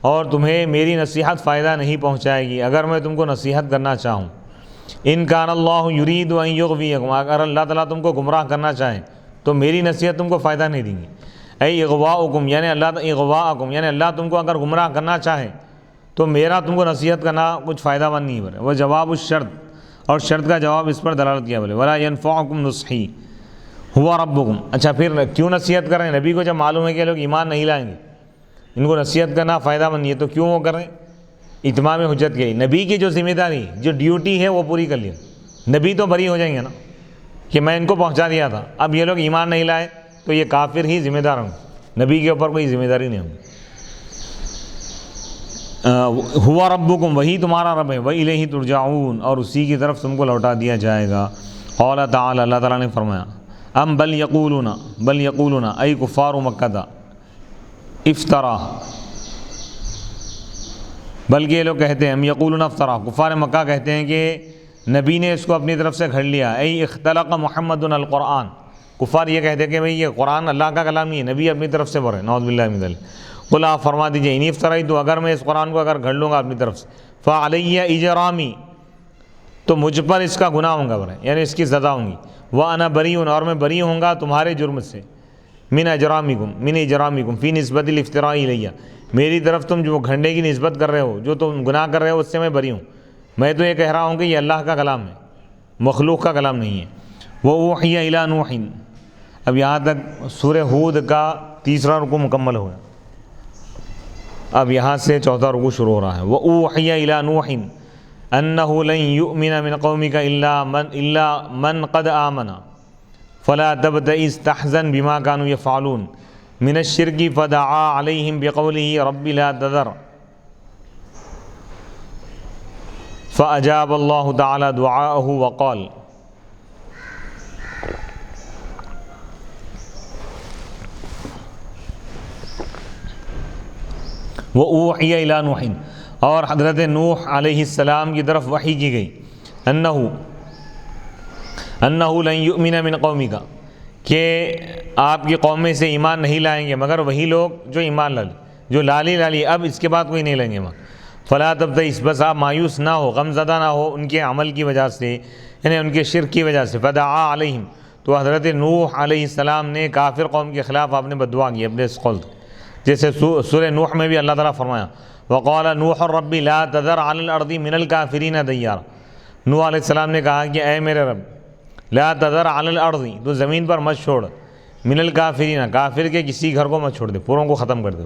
اور تمہیں میری نصیحت فائدہ نہیں پہنچائے گی اگر میں تم کو نصیحت کرنا چاہوں۔ ان کان اللہ یرید ان یغویکم، اگر اللہ تعالیٰ تم کو گمراہ کرنا چاہے تو میری نصیحت تم کو فائدہ نہیں دیں گی۔ اے اغواءکم یعنی اغواءکم یعنی اللہ تم کو اگر گمراہ کرنا چاہے تو میرا تم کو نصیحت کرنا کچھ فائدہ مند نہیں بولے. وہ جواب الشرط اور شرط کا جواب اس پر دلالت کیا بولے ولا ینفعکم نصحی ہوا ربکم. اچھا پھر کیوں نصیحت کر رہے ہیں؟ نبی کو جب معلوم ہے کہ لوگ ایمان نہیں لائیں گے، ان کو نصیحت کرنا فائدہ مند نہیں ہے، تو کیوں وہ کر رہے ہیں؟ اتمام حجت کے. نبی کی جو ذمہ داری جو ڈیوٹی ہے وہ پوری کر لیا. نبی تو بری ہو جائیں گے نا کہ میں ان کو پہنچا دیا تھا، اب یہ لوگ ایمان نہیں لائے تو یہ کافر ہی ذمہ دار ہوں گے، نبی کے اوپر کوئی ذمہ داری نہیں ہوگی. ہوا ربکم وہی تمہارا رب ہے، وَإِلَيْهِ تُرْجَعُونَ اور اسی کی طرف تم کو لوٹا دیا جائے گا. قال تعالی اللہ تعالیٰ نے فرمایا ام بل یقولون ای کفار مکہ افطرا، بلکہ یہ لوگ کہتے ہیں ہم یقولون افطرا، کفار مکہ کہتے ہیں کہ نبی نے اس کو اپنی طرف سے گھڑ لیا. ای اختلق محمد القرآن، کفار یہ کہتے ہیں کہ بھئی یہ قرآن اللہ کا کلام نہیں ہے، نبی اپنی طرف سے بول رہے ہیں، نعوذ باللہ من ذلک. قل آپ فرما دیجئے انی افترائیت، تو اگر میں اس قرآن کو اگر گھڑ لوں گا اپنی طرف سے، فعلی اجرامی تو مجھ پر اس کا گناہ ہوں گا، یعنی اس کی سزا ہوں گی. وانا بریء اور میں بری ہوں گا تمہارے جرم سے، من اجرامکم فی نسبت الافتراء الیہ، میری طرف تم جو گھنڈے کی نسبت کر رہے ہو، جو تم گناہ کر رہے ہو اس سے میں بری ہوں. میں تو یہ کہہ رہا ہوں کہ یہ اللہ کا کلام ہے، مخلوق کا کلام نہیں ہے. وَأُوحِيَ إِلَىٰ نُوحٍ، اب یہاں تک سورہ ہود کا تیسرا رکوع مکمل ہوا. اب یہاں سے چوتھا رکوع شروع ہو رہا ہے. وَأُوحِيَ إِلَىٰ نُوحٍ أَنَّهُ لَن يُؤْمِنَ مِنْ قَوْمِكَ إِلَّا مَنْ قَدْ آمَنَ فَلَا تَبْتَئِسْ تَحْزَنْ بِمَا كَانُوا يَفْعَلُونَ مِنَ الشِّرْكِ فَدَعَا عَلَيْهِمْ بِقَوْلِهِ رَبِّ لَا تَذَرْ فَأَجَابَ اللَّهُ تَعَالَى دُعَاءَهُ وَقَالَ وَأُوحِيَ إِلَىٰ نُوحٍ اور حضرت نوح علیہ السلام کی طرف وحی کی گئی انہو لن یؤمن من قومک کہ آپ کی قوم میں سے ایمان نہیں لائیں گے مگر وہی لوگ جو ایمان لائیں، جو لالی اب اس کے بعد کوئی نہیں لیں گے. فلا تبتئس بس آپ مایوس نہ ہو، غم زدہ نہ ہو ان کے عمل کی وجہ سے، یعنی ان کے شرک کی وجہ سے. فدعا علیہم تو حضرت نوح علیہ السلام نے کافر قوم کے خلاف آپ نے بددعا کی اپنے اس قول سے، جیسے سورہ نوح میں بھی اللہ تعالیٰ فرمایا وقال نوح رب لا تذر علی الارض من الکافرین دیارا. نوح علیہ السلام نے کہا کہ اے میرے رب لا تذر علی الارض، تو زمین پر مت چھوڑ، من الکافرین کافر کے کسی گھر کو مت چھوڑ دے، پوروں کو ختم کر دے.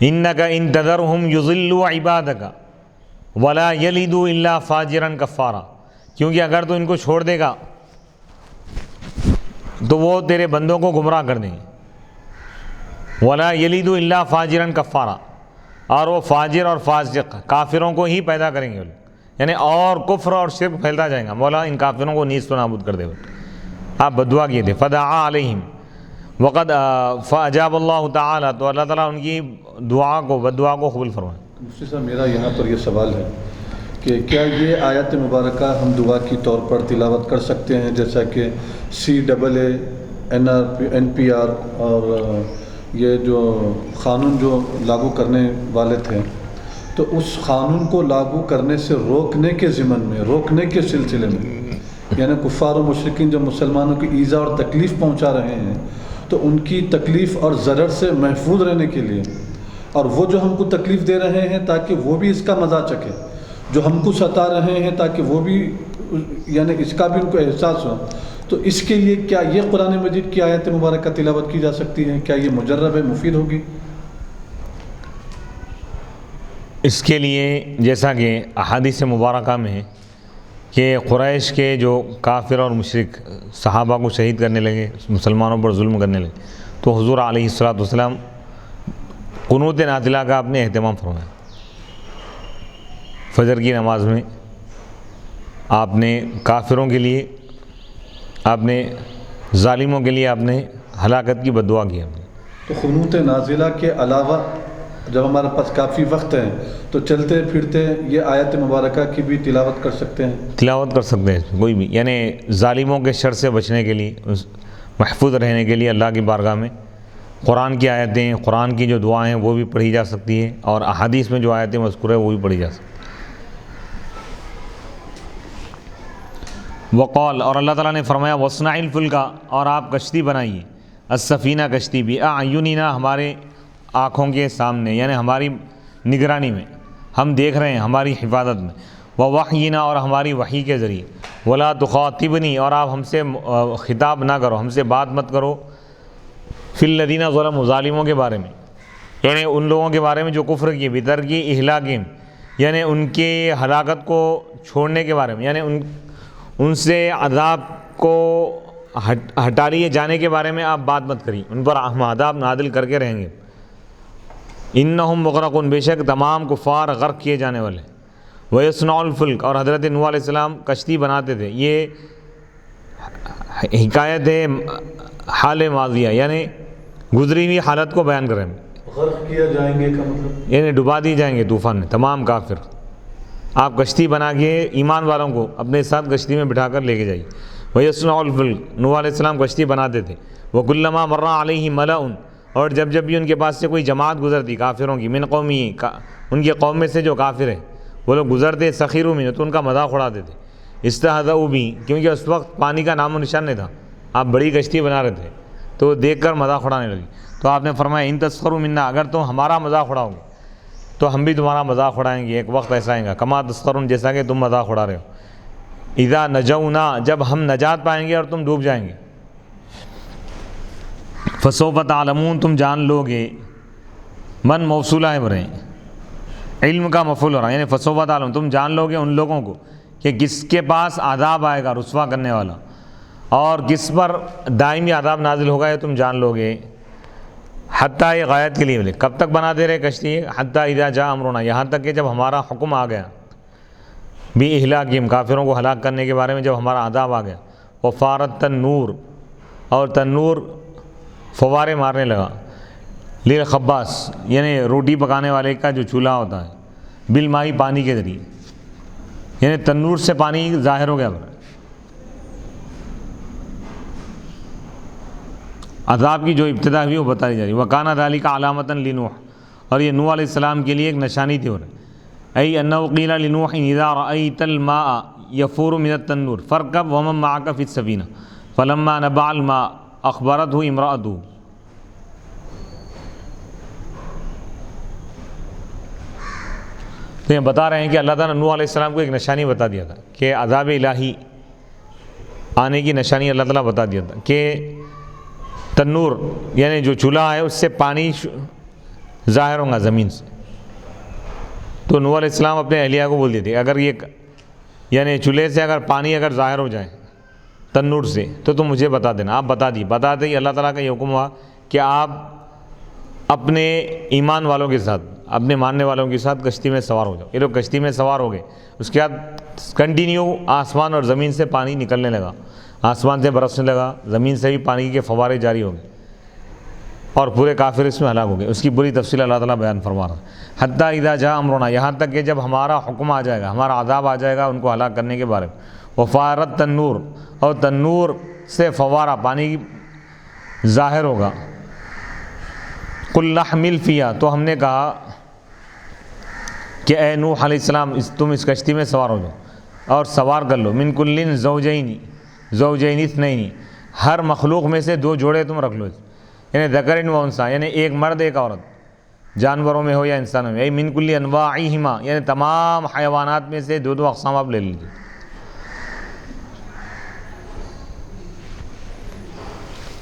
انک ان تذرہم یضلوا عبادک ولا یلدوا الا فاجرا کفارا، کیونکہ اگر تو ان کو چھوڑ دے گا تو وہ تیرے بندوں کو گمراہ کر دیں گے. ولا یلدوا الا فاجرا کفارا، اور وہ فاجر اور فاسق کافروں کو ہی پیدا کریں گے، یعنی اور کفر اور شرک پھیلتا جائے گا. مولا ان کافروں کو نیست و نابود کر دے. آپ بددعا کیے تھے. فدعا علیہم وقد فاجاب اللہ تعالی، تو اللہ تعالیٰ ان کی دعا کو بددعا کو قبول فرمائے. مفتی صاحب میرا یہاں پر یہ سوال ہے کہ کیا یہ آیت مبارکہ ہم دعا کی طور پر تلاوت کر سکتے ہیں، جیسا کہ CAA NPR اور یہ جو قانون جو لاگو کرنے والے تھے، تو اس قانون کو لاگو کرنے سے روکنے کے ضمن میں، روکنے کے سلسلے میں، یعنی کفار و مشرکین جو مسلمانوں کی ایذا اور تکلیف پہنچا رہے ہیں، تو ان کی تکلیف اور ضرر سے محفوظ رہنے کے لیے، اور وہ جو ہم کو تکلیف دے رہے ہیں تاکہ وہ بھی اس کا مزہ چکے، جو ہم کو ستا رہے ہیں تاکہ وہ بھی یعنی اس کا بھی ان کو احساس ہو، تو اس کے لیے کیا یہ قرآن مجید کی آیت مبارکہ تلاوت کی جا سکتی ہے؟ کیا یہ مجرب ہے، مفید ہوگی؟ اس کے لیے جیسا کہ احادیث مبارکہ میں ہے کہ قریش کے جو کافر اور مشرک صحابہ کو شہید کرنے لگے، مسلمانوں پر ظلم کرنے لگے، تو حضور علیہ الصلوۃ والسلام قنوت نازلہ کا آپ نے اہتمام فرمایا. فجر کی نماز میں آپ نے کافروں کے لیے، آپ نے ظالموں کے لیے آپ نے ہلاکت کی بددعا کی. تو قنوت نازلہ کے علاوہ جب ہمارے پاس کافی وقت ہے تو چلتے پھرتے یہ آیت مبارکہ کی بھی تلاوت کر سکتے ہیں؟ تلاوت کر سکتے ہیں کوئی بھی، یعنی ظالموں کے شر سے بچنے کے لیے، محفوظ رہنے کے لیے اللہ کی بارگاہ میں قرآن کی آیتیں، قرآن کی جو دعائیں ہیں وہ بھی پڑھی جا سکتی ہیں، اور احادیث میں جو آیتیں مذکور ہیں وہ بھی پڑھی جا سکتی ہیں. وقال اور اللہ تعالیٰ نے فرمایا وصنع الفلک، اور آپ کشتی بنائیے، السفینہ کشتی بھی، اعیننا ہمارے آنکھوں کے سامنے، یعنی ہماری نگرانی میں، ہم دیکھ رہے ہیں ہماری حفاظت میں، ووحینا اور ہماری وحی کے ذریعے، ولا تخاطبنی اور آپ ہم سے خطاب نہ کرو، ہم سے بات مت کرو، فی الذین ظلموا ظالموں کے بارے میں، یعنی ان لوگوں کے بارے میں جو کفر کیے، بترک اہلاکہم یعنی ان کے ہلاکت کو چھوڑنے کے بارے میں، یعنی ان سے عذاب کو ہٹا لیے جانے کے بارے میں آپ بات مت کریے، ان پر ہم عذاب نازل کر کے رہیں گے۔ انہم مغرقون بے شک تمام کفار غرق کیے جانے والے۔ وَيَصْنَعُ الْفُلْكَ اور حضرت نوح علیہ السلام کشتی بناتے تھے، یہ حکایت ہے حال ماضیہ، یعنی گزری ہوئی حالت کو بیان کریں، غرق کیا جائیں گے کا مطلب یعنی ڈبا دی جائیں گے طوفان میں تمام کافر۔ آپ کشتی بنا کے ایمان والوں کو اپنے ساتھ کشتی میں بٹھا کر لے کے جائیے۔ وَيَصْنَعُ الْفُلْكَ نوح علیہ السلام کشتی بناتے تھے۔ وَكُلَّمَا مَرَّ عَلَيْهِ مَلَأٌ اور جب بھی ان کے پاس سے کوئی جماعت گزرتی کافروں کی، من قومی ان کے قوم میں سے جو کافر ہیں وہ لوگ گزرتے، سخیروا منہ تو ان کا مذاق اڑاتے تھے، استہزأوا بہ کیونکہ اس وقت پانی کا نام و نشان نہیں تھا، آپ بڑی کشتی بنا رہے تھے تو دیکھ کر مذاق اڑانے لگی، تو آپ نے فرمایا ان تسخروا منا اگر تم ہمارا مذاق اڑاؤ گے تو ہم بھی تمہارا مذاق اڑائیں گے، ایک وقت ایسا آئے گا کما تسخرون جیسا کہ تم مذاق اڑا رہے ہو۔ اذا نجونا جب ہم نجات پائیں گے اور تم ڈوب جائیں گے، فسوف تعلمون تم جان لو گے، من موصولہ ہے برے علم کا مفعول ہو رہا ہے، یعنی فسوف تعلمون تم جان لو گے ان لوگوں کو کہ کس کے پاس عذاب آئے گا رسوا کرنے والا، اور کس پر دائمی عذاب نازل ہوگا یہ تم جان لو گے۔ حتیٰ یہ غایت کے لیے ملے، کب تک بناتے رہے کشتی؟ حتیٰ اذا جاء امرنا یہاں تک کہ جب ہمارا حکم آ گیا، بھی اہلاکہم کافروں کو ہلاک کرنے کے بارے میں جب ہمارا عذاب آ گیا، وفارت تنور اور تنور فوارے مارنے لگا، للخباس یعنی روٹی پکانے والے کا جو چولہا ہوتا ہے، بالمائی پانی کے ذریعے، یعنی تنور سے پانی ظاہر ہو گیا۔ عذاب کی جو ابتدا ہوئی وہ بتا دی جا رہی، وَكَانَ ذَلِكَ عَلَامَةً لِنُوحٍ اور یہ نوح علیہ السلام کے لیے ایک نشانی تھی، ای انہ قیل لنوح اذا رأیت الماء یفور من التنور فارکب ومن معک فی السفینہ فلما نبع الماء اخبرته امرأته۔ تو یہ بتا رہے ہیں کہ اللہ تعالیٰ نے نوح علیہ السلام کو ایک نشانی بتا دیا تھا کہ عذاب الہی آنے کی نشانی اللہ تعالیٰ بتا دیا تھا کہ تنور یعنی جو چولہا ہے اس سے پانی ظاہر ہوگا زمین سے۔ تو نوح علیہ السلام اپنے اہلیہ کو بول دیے تھے اگر یہ یعنی چولہے سے اگر پانی اگر ظاہر ہو جائے تنور سے تو تم مجھے بتا دینا۔ آپ بتا دیں اللہ تعالیٰ کا یہ حکم ہوا کہ آپ اپنے ایمان والوں کے ساتھ اپنے ماننے والوں کے ساتھ کشتی میں سوار ہو جاؤ۔ یہ لوگ کشتی میں سوار ہو گئے، اس کے بعد کنٹینیو آسمان اور زمین سے پانی نکلنے لگا، آسمان سے برسنے لگا، زمین سے بھی پانی کے فوارے جاری ہو گئے اور پورے کافر اس میں ہلاک ہو گئے۔ اس کی بری تفصیل اللہ تعالیٰ بیان فرما رہا ہے۔ حتیٰ اذا جاء امرنا یہاں تک کہ جب ہمارا حکم آ جائے گا، ہمارا عذاب آ جائے گا ان کو ہلاک کرنے کے بارے میں۔ وفارت تنور اور تنور سے فوارہ پانی ظاہر ہوگا۔ قل احمل فیہا تو ہم نے کہا کہ اے نوح علیہ السلام تم اس کشتی میں سوار ہو جاؤ اور سوار کر لو، من کل زوجین اثنین ہر مخلوق میں سے دو جوڑے تم رکھ لو، یعنی ذکر و انثی یعنی ایک مرد ایک عورت، جانوروں میں ہو یا انسانوں میں، من کل انواعہما یعنی تمام حیوانات میں سے دو اقسام آپ لے لیجیے۔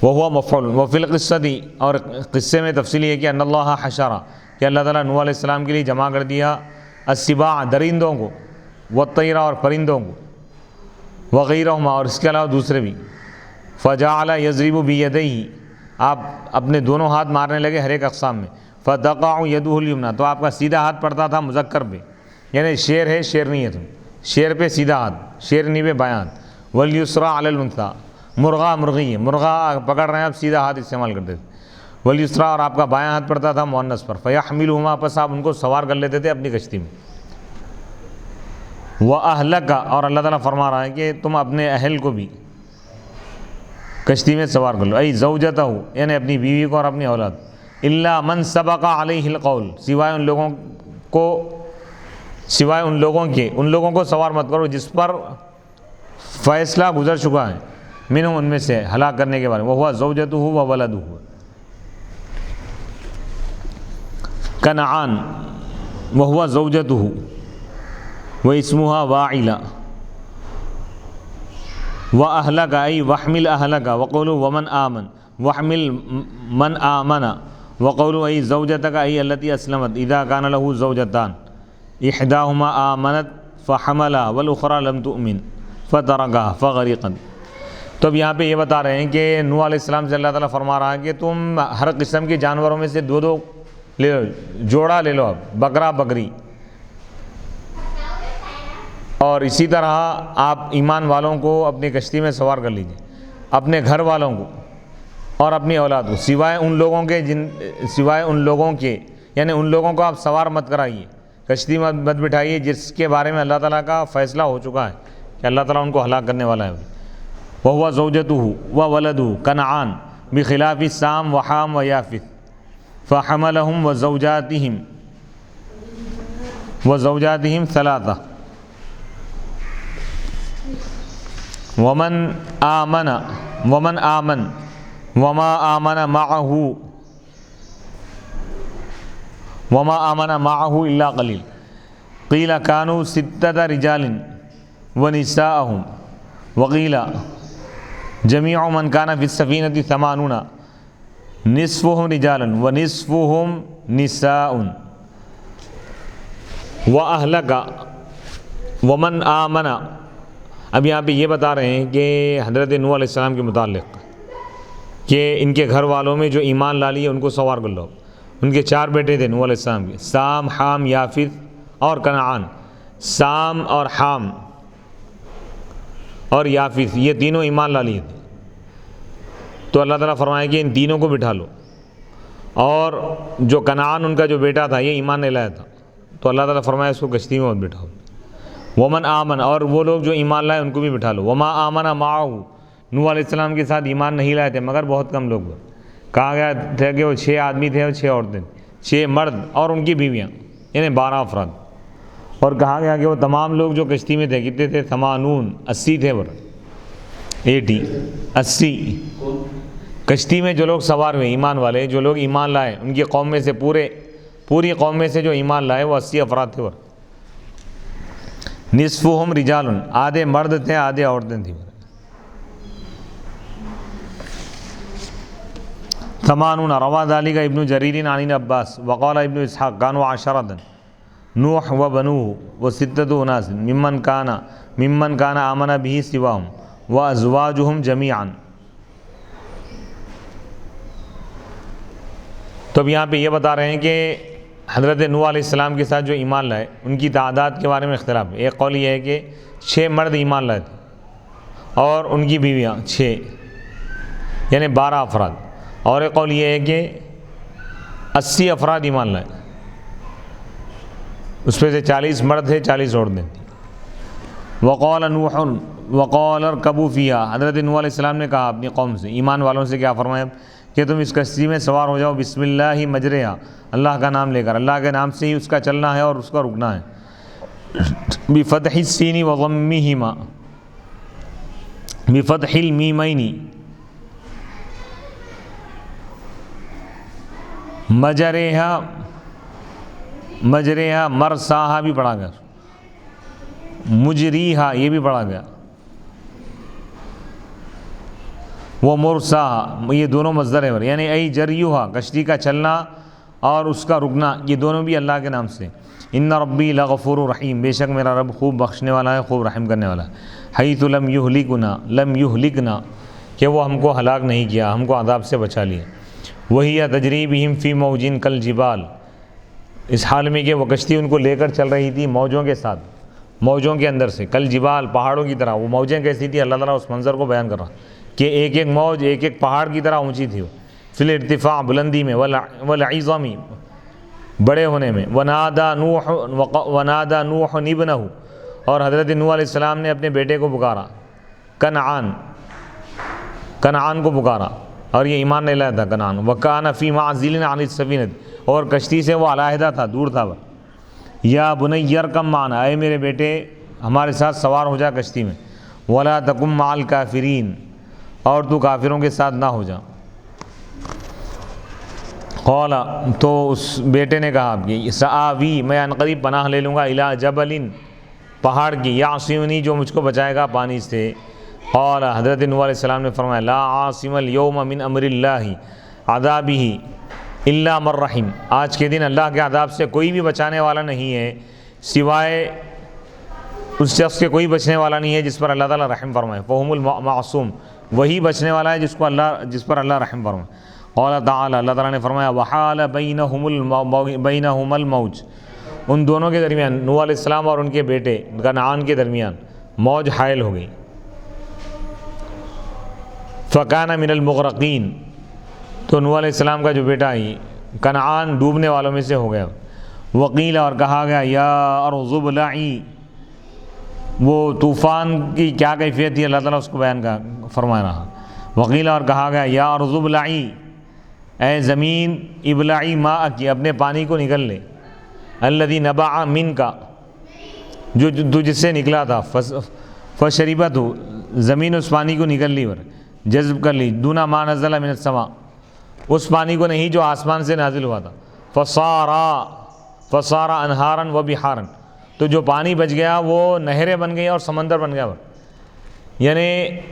وہو مفعول وفی القصۃ اور قصے میں تفصیل یہ کہ ان اللہ حشر کہ اللہ تعالیٰ نوح علیہ السلام کے لیے جمع کر دیا السباع درندوں کو، والطیر اور پرندوں کو، وغیرہما اور اس کے علاوہ دوسرے بھی، فجعل یضرب بیدیہ آپ اپنے دونوں ہاتھ مارنے لگے ہر ایک اقسام میں، فتقع یدہ الیمنی تو آپ کا سیدھا ہاتھ پڑتا تھا مذکر پہ، یعنی شیر ہے شیرنی ہے تم، شیر پہ سیدھا ہاتھ، شیرنی پہ بایاں ہاتھ، والیسری علی الانثی مرغا مرغی ہے، مرغا پکڑ رہے ہیں آپ سیدھا ہاتھ استعمال کرتے تھے، والیسری اور آپ کا بایاں ہاتھ پڑتا تھا مؤنث پر، فیحملہما پس آپ ان کو سوار کر لیتے تھے اپنی کشتی میں۔ وَأَهْلَكَ اور اللہ تعالیٰ فرما رہا ہے کہ تم اپنے اہل کو بھی کشتی میں سوار کر لو، ای زوجتہ یعنی اپنی بیوی کو اور اپنی اولاد، الا من سبق علیہ القول سوائے ان لوگوں کو سوار مت کرو جس پر فیصلہ گزر چکا ہے، منہم ان میں سے ہلاک کرنے کے بارے میں، وہو زوجتہ و ولدہ، کنعان وہو زوجتہ و اسمہا واعلہ وَأَهْلَكَ أي وَحْمِلْ أَهْلَكَ وَقَوْلُ وَمَنْ آمَنَ وَحْمِلْ مَنْ آمَنَ وَقَوْلُ أي زَوْجَتَكَ أي التي أسلمت إذا كان له زوجتان إحداهما آمنت فحملها والأخرى لم تؤمن فتركها فغرقت۔ تو اب یہاں پہ یہ بتا رہے ہیں کہ نوح علیہ السلام سے اللہ تعالیٰ فرما رہا ہے کہ تم ہر قسم کے جانوروں میں سے دو دو لے لو، جوڑا لے لو، اب بکرا بکری، اور اسی طرح آپ ایمان والوں کو اپنی کشتی میں سوار کر لیجئے، اپنے گھر والوں کو اور اپنی اولاد کو، سوائے ان لوگوں کے یعنی ان لوگوں کو آپ سوار مت کرائیے، کشتی مت بٹھائیے جس کے بارے میں اللہ تعالیٰ کا فیصلہ ہو چکا ہے کہ اللہ تعالیٰ ان کو ہلاک کرنے والا ہے۔ وَهُوَ زَوْجَتُهُ وَوَلَدُهُ كَنْعَانَ بِخِلَافِ سام وحام ویافث فَحَمَلَهُمْ وَزَوْجَاتِهِمْ ثَلَاثَةً ومن آمن وما آمن معه إلا قليل قيل كانوا 6 رجال ونساءهم وقيل جميع من كان في السفينة 80 نصفهم رجال ونصفهم نساء وأهلك ومن آمن۔ اب یہاں پہ یہ بتا رہے ہیں کہ حضرت نوح علیہ السلام کے متعلق کہ ان کے گھر والوں میں جو ایمان لا لیے ان کو سوار کر لو۔ ان کے 4 بیٹے تھے نوح علیہ السلام کے، سام، حام، یافث اور کنعان۔ سام اور حام اور یافث یہ تینوں ایمان لا لیے تھے، تو اللہ تعالیٰ فرمایا کہ ان تینوں کو بٹھا لو، اور جو کنعان ان کا جو بیٹا تھا یہ ایمان نہیں لایا تھا، تو اللہ تعالیٰ فرمایا اس کو کشتی میں مت بٹھاؤ۔ ومن آمن، اور وہ لوگ جو ایمان لائے ان کو بھی بٹھا لو۔ وما آمن معه، نوح علیہ السلام کے ساتھ ایمان نہیں لائے تھے مگر بہت کم لوگ ہوئے۔ کہا گیا تھا کہ وہ 6 آدمی تھے اور 6 عورتیں، 6 مرد اور ان کی بیویاں، یعنی 12 افراد۔ اور کہا گیا کہ وہ تمام لوگ جو کشتی میں تھے کتنے تھے؟ 80 تھے، 80 کشتی میں جو لوگ سوار ہوئے ایمان والے، جو لوگ ایمان لائے ان کی قوم میں سے، پوری قوم میں سے جو ایمان لائے وہ 80 افراد تھے۔ نصفہم رجال، آدھے مرد تھے آدھے عورتیں تھیں۔ 80 روا ذلك ابن جریر عن ابن عباس وقال ابن اسحاق كانوا 10 نوح وبنوه و6 اناس ممن كان آمن به سواهم وازواجهم جميعا۔ تو اب یہاں پہ یہ بتا رہے ہیں کہ حضرت نوح علیہ السلام کے ساتھ جو ایمان لائے ان کی تعداد کے بارے میں اختلاف ہے۔ ایک قول یہ ہے کہ 6 مرد ایمان لائے تھے اور ان کی بیویاں 6، یعنی 12 افراد، اور ایک قول یہ ہے کہ 80 افراد ایمان لائے، اس میں سے 40 مرد تھے 40 عورتیں تھیں۔ وقال اركبوا فيها، حضرت نوح علیہ السلام نے کہا اپنی قوم سے، ایمان والوں سے کیا فرمایا کہ تم اس کشتی میں سوار ہو جاؤ، بسم اللہ مجرہا، اللہ کا نام لے کر، اللہ کے نام سے ہی اس کا چلنا ہے اور اس کا رکنا ہے۔ بفتح السین وضمہما، بفتح المیمین، مجرہا مرساہا بھی پڑھا گیا، مجریہا یہ بھی پڑھا گیا، وہ مرساہا یہ دونوں مصدر ہے، یعنی ای جریوہا کشتی کا چلنا اور اس کا رکنا، یہ دونوں بھی اللہ کے نام سے۔ ان ربی لغفور رحیم، بے شک میرا رب خوب بخشنے والا ہے، خوب رحم کرنے والا ہے۔ حیث لم یہلکنا، کہ وہ ہم کو ہلاک نہیں کیا، ہم کو عذاب سے بچا لیا۔ وہی تجری بہم فی موج کالجبال، اس حال میں کہ وہ کشتی ان کو لے کر چل رہی تھی موجوں کے ساتھ، موجوں کے اندر سے، کالجبال پہاڑوں کی طرح۔ وہ موجیں کیسی تھی؟ اللہ تعالیٰ اس منظر کو بیان کر رہا کہ ایک ایک موج ایک ایک پہاڑ کی طرح اونچی تھی، فی الارتفاع بلندی میں، والعظم بڑے ہونے میں۔ ونادى نوح ابنہ، اور حضرت نوح علیہ السلام نے اپنے بیٹے کو پکارا، کنعان کو پکارا، اور یہ ایمان نہیں لایا تھا کنعان۔ وکان فی معزل عن السفینہ، اور کشتی سے وہ علیحدہ تھا، دور تھا۔ یا بنی ارکب معنا، اے میرے بیٹے ہمارے ساتھ سوار ہو جا کشتی میں۔ ولا تکن مع الکافرین، اور تو کافروں کے ساتھ نہ ہو جا۔ قال، تو اس بیٹے نے کہا آپ کی، سآوی، میں عنقریب پناہ لے لوں گا، الی جبل، پہاڑ کی، یعصمنی، جو مجھ کو بچائے گا پانی سے۔ قال، حضرت نوح علیہ السلام نے فرمایا، لا عاصم اليوم من امر اللہ عذابہ الا من رحم، آج کے دن اللہ کے عذاب سے کوئی بھی بچانے والا نہیں ہے سوائے اس شخص کے، کوئی بچنے والا نہیں ہے جس پر اللہ تعالیٰ رحم فرمائے۔ فہم المعصوم، وہی بچنے والا ہے جس پر اللہ رحم فرمائے۔ قال تعالی، اللہ تعالیٰ نے فرمایا، وحال بینہم الموج، ان دونوں کے درمیان، نوح علیہ السلام اور ان کے بیٹے کنعان کے درمیان موج حائل ہو گئی۔ فکان من المغرقین، تو نوح علیہ السلام کا جو بیٹا ہے کنعان ڈوبنے والوں میں سے ہو گیا۔ وقیل، اور کہا گیا، یا ارض ابلعی، وہ طوفان کی کیا کیفیت تھی اللہ تعالیٰ اس کو بیان فرما رہا۔ وقیل، اور کہا گیا، یا ارض ابلعی، اے زمین، ابلعی ماءکی، اپنے پانی کو نکل لے، الذی نبع منک، جو جس سے نکلا تھا، فشربت، زمین اس پانی کو نکل لی، جذب کر لی، دون ما نزل من السماء، اس پانی کو نہیں جو آسمان سے نازل ہوا تھا، فصار انہارا و بحارا، تو جو پانی بچ گیا وہ نہریں بن گئی اور سمندر بن گیا۔ یعنی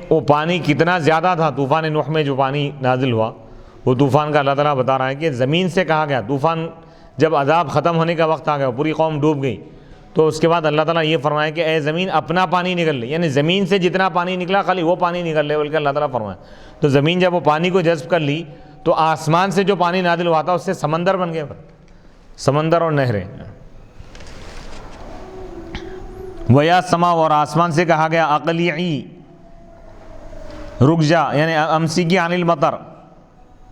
وہ پانی کتنا زیادہ تھا طوفان نوح میں جو پانی نازل ہوا، وہ طوفان کا اللہ تعالیٰ بتا رہا ہے کہ زمین سے کہا گیا، طوفان جب عذاب ختم ہونے کا وقت آ گیا، پوری قوم ڈوب گئی، تو اس کے بعد اللہ تعالیٰ یہ فرمایا کہ اے زمین اپنا پانی نکل لے، یعنی زمین سے جتنا پانی نکلا خالی وہ پانی نکل لے، بلکہ اللہ تعالیٰ فرمایا۔ تو زمین جب وہ پانی کو جذب کر لی تو آسمان سے جو پانی نازل ہوا تھا اس سے سمندر بن گیا، سمندر اور نہریں۔ ویا سما، اور آسمان سے کہا گیا، اقلیعی، رک جا، یعنی امسکی عن المطر،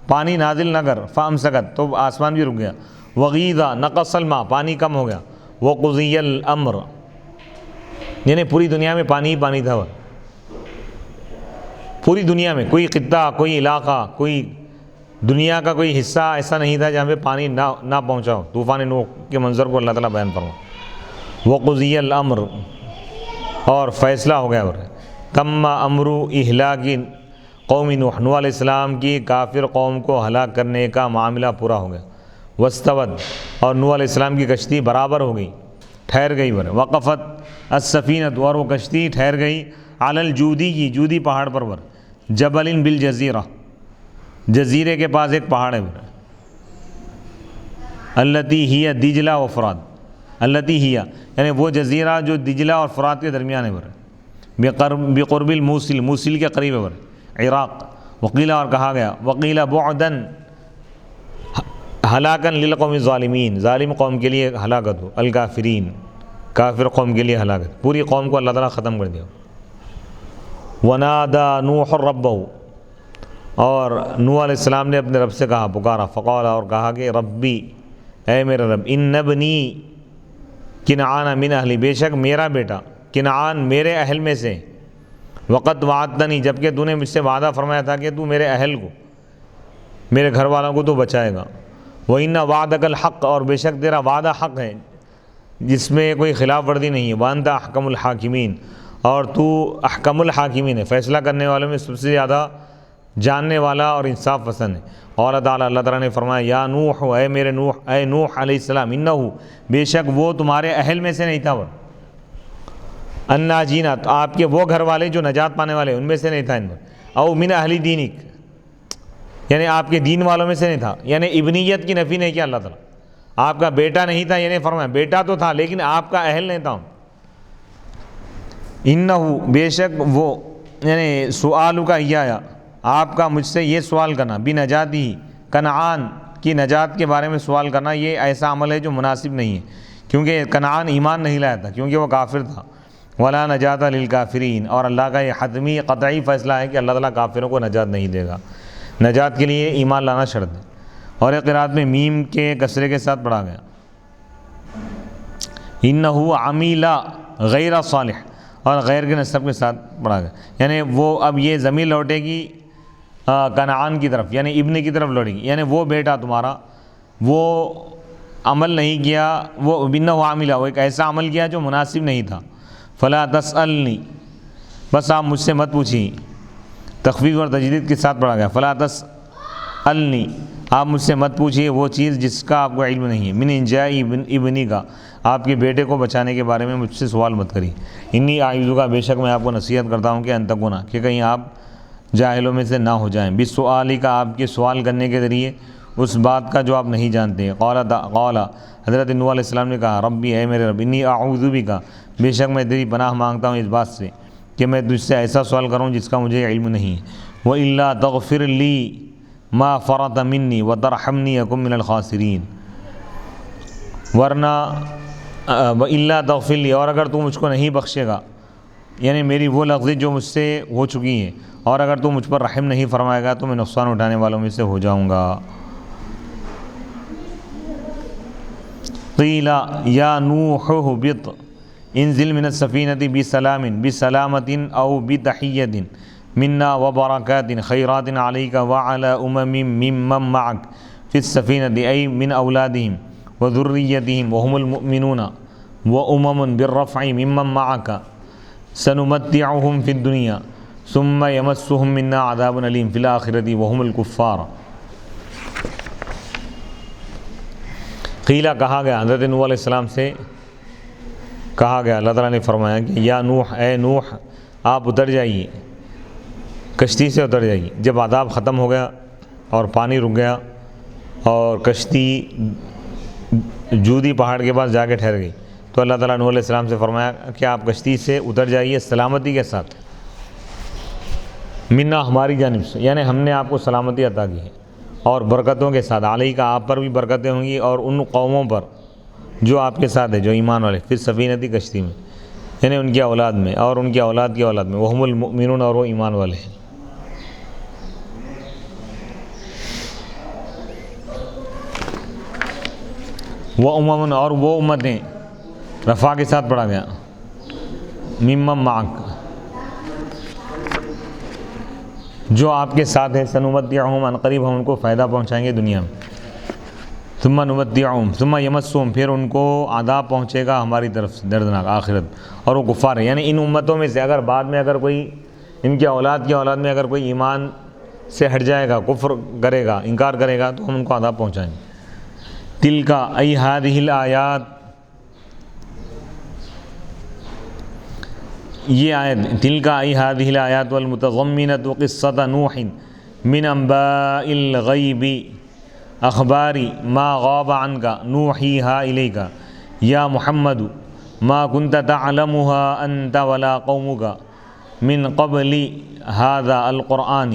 پانی نازل نہ کر، فامسکت، تو آسمان بھی رک گیا۔ وغیضا، نقص الماء، پانی کم ہو گیا۔ وقضی الامر، یعنی پوری دنیا میں پانی ہی پانی تھا، پوری دنیا میں کوئی خطہ، کوئی علاقہ، کوئی دنیا کا کوئی حصہ ایسا نہیں تھا جہاں پہ پانی نہ پہنچا ہو۔ طوفان نوح کے منظر کو اللہ تعالیٰ بیان فرما۔ وقضی الامر، اور فیصلہ ہو گیا۔ تم امر اہلاک قوم نوح، نوح علیہ السلام کی کافر قوم کو ہلاک کرنے کا معاملہ پورا ہو گیا۔ واستوت، اور نوح علیہ السلام کی کشتی برابر ہو گئی، ٹھہر گئی۔ وقفت السفینۃ، اور وہ کشتی ٹھہر گئی، علی الجودی، کی جودی پہاڑ پر، جبل بالجزیرہ، جزیرے کے پاس ایک پہاڑ ہے، التی ہی دجلہ و فرات، التی ہی یعنی وہ جزیرہ جو دجلہ اور فرات کے درمیان ہے، بقرب الموصل، موصل کے قریب ہے، عراق۔ وقیلہ، اور کہا گیا، وقیلہ بعدن، ہلاکن للقوم الظالمین، ظالم قوم کے لیے ہلاکت ہو، الکافرین، کافر قوم کے لیے ہلاکت، پوری قوم کو اللہ تعالیٰ ختم کر دیا۔ ونادى نوح ربہ، اور نوح علیہ السلام نے اپنے رب سے کہا، پکارا، فقال، اور کہا کہ ربی، اے میرے رب، ان ابنی کنعان من اہلی، بے شک میرا بیٹا کنعان میرے اہل میں سے، وقت وعدتنی، جبکہ تو نے مجھ سے وعدہ فرمایا تھا کہ تو میرے اہل کو، میرے گھر والوں کو تو بچائے گا۔ وَإِنَّ وَعْدَكَ الْحَقِّ، اور بے شک تیرا وعدہ حق ہے جس میں کوئی خلاف ورزی نہیں ہے۔ وَأَنْتَ أَحْكَمُ الْحَاكِمِينَ، اور تو احکم الحاکمین ہے، فیصلہ کرنے والوں میں سب سے زیادہ جاننے والا اور انصاف پسند ہے۔ قال تعالیٰ، اللہ تعالیٰ نے فرمایا، یا نوح، اے میرے نوح، اے نوح علیہ السلام، انہو، بے شک وہ تمہارے اہل میں سے نہیں تھا، الناجین، آپ کے وہ گھر والے جو نجات پانے والے ان میں سے نہیں تھا، او من اہل دینک، یعنی آپ کے دین والوں میں سے نہیں تھا، یعنی ابنیت کی نفی نہیں کیا اللہ تعالیٰ، آپ کا بیٹا نہیں تھا، یعنی فرمایا بیٹا تو تھا لیکن آپ کا اہل نہیں تھا۔ انہو، بے شک وہ، یعنی سؤال کا آیا، آپ کا مجھ سے یہ سوال کرنا، بنجاتی، کنعان کی نجات کے بارے میں سوال کرنا، یہ ایسا عمل ہے جو مناسب نہیں ہے، کیونکہ کنعان ایمان نہیں لایا تھا، کیونکہ وہ کافر تھا۔ ولا نجات للکافرین، اور اللہ کا یہ حتمی قطعی فیصلہ ہے کہ اللہ تعالیٰ کافروں کو نجات نہیں دے گا، نجات کے لیے ایمان لانا شرط ہے۔ اور ایک قرات میں میم کے کسرے کے ساتھ پڑھا گیا، انہو عمیل غیر صالح، اور غیر کے نسب کے ساتھ پڑھا گیا، یعنی وہ اب یہ ضمیر لوٹے گی کنعان کی طرف، یعنی ابن کی طرف لوٹے گی، یعنی وہ بیٹا تمہارا وہ عمل نہیں کیا، وہ انہو عاملہ، وہ ایک ایسا عمل کیا جو مناسب نہیں تھا۔ فلا تسألنی، بس آپ مجھ سے مت پوچھیں، تخفیف اور تجدید کے ساتھ پڑھا گیا. فلا تسألنی، آپ مجھ سے مت پوچھیے وہ چیز جس کا آپ کو علم نہیں ہے. من انجائی ابنی کا، آپ کے بیٹے کو بچانے کے بارے میں مجھ سے سوال مت کریے. انی اعوذک، بے شک میں آپ کو نصیحت کرتا ہوں کہ ان تکونا، کہ کہیں آپ جاہلوں میں سے نہ ہو جائیں. بالسؤال کا، آپ کے سوال کرنے کے ذریعے اس بات کا جو آپ نہیں جانتے. قال حضرت نوح علیہ السلام نے کہا ربی، اے میرے رب، انی اعوذ بک، بے شک میں تیری پناہ مانگتا ہوں اس بات سے کہ میں تجھ سے ایسا سوال کروں جس کا مجھے علم نہیں ہے. وَإِلَّا تَغْفِرْ لِي مَا فَرَطَ مِنِّي وَتَرْحَمْنِي أَكُن مِّنَ الْخَاسِرِينَ. ورنہ وَإِلَّا تَغْفِرْ لِي، اور اگر تو مجھ کو نہیں بخشے گا، یعنی میری وہ لغزش جو مجھ سے ہو چکی ہیں، اور اگر تو مجھ پر رحم نہیں فرمائے گا تو میں نقصان اٹھانے والوں میں سے ہو جاؤں گا. قیل یا نوح اہبط انزل من السفینۃ بسلامۃ او بتحیۃ منا وبرکات خیرات علیک وعلی امم ممن معک فی السفینۃ ای من اولادہم وذریتہم وهم المؤمنون وامم بالرفع ممن معک سنمتعهم فی الدنیا ثم یمسهم منا عذاب علیم فی الآخرۃ وهم الکفار. قیلہ، کہا گیا، حضرت نوح علیہ السلام سے کہا گیا، اللہ تعالیٰ نے فرمایا کہ یا نوح، اے نوح، آپ اتر جائیے، کشتی سے اتر جائیے. جب عذاب ختم ہو گیا اور پانی رک گیا اور کشتی جودی پہاڑ کے پاس جا کے ٹھہر گئی، تو اللہ تعالیٰ نوح علیہ السلام سے فرمایا کہ آپ کشتی سے اتر جائیے سلامتی کے ساتھ. منا، ہماری جانب سے، یعنی ہم نے آپ کو سلامتی عطا کی ہے اور برکتوں کے ساتھ. علیہ کا، آپ پر بھی برکتیں ہوں گی اور ان قوموں پر جو آپ کے ساتھ ہے، جو ایمان والے. پھر سفینتی، کشتی میں، یعنی ان کی اولاد میں اور ان کی اولاد کی اولاد میں. وہم المؤمنون، اور وہ ایمان والے ہیں. وہ امم، اور وہ امتیں، رفع کے ساتھ پڑھا گیا. ممن معک، جو آپ کے ساتھ ہے. سنمتعہم، ان قریب ہم ان کو فائدہ پہنچائیں گے دنیا میں. ثم نمتعہم ثم یمسہم، پھر ان کو عذاب پہنچے گا ہماری طرف سے دردناک آخرت، اور وہ کفار ہے. یعنی ان امتوں میں سے اگر بعد میں اگر کوئی، ان کے اولاد کی اولاد میں اگر کوئی ایمان سے ہٹ جائے گا، کفر کرے گا، انکار کرے گا، تو ہم ان کو عذاب پہنچائیں گے. تلک ای ہذہ الآیات، یہ آیت، تلک ای ہذہ الآیات والمتضمنۃ قصۃ نوح من انباء الغیب اخبار ما غاب عنک نوحیہا الیک یا محمد ما کنت تعلمها انت ولا قومک من قبل هذا القرآن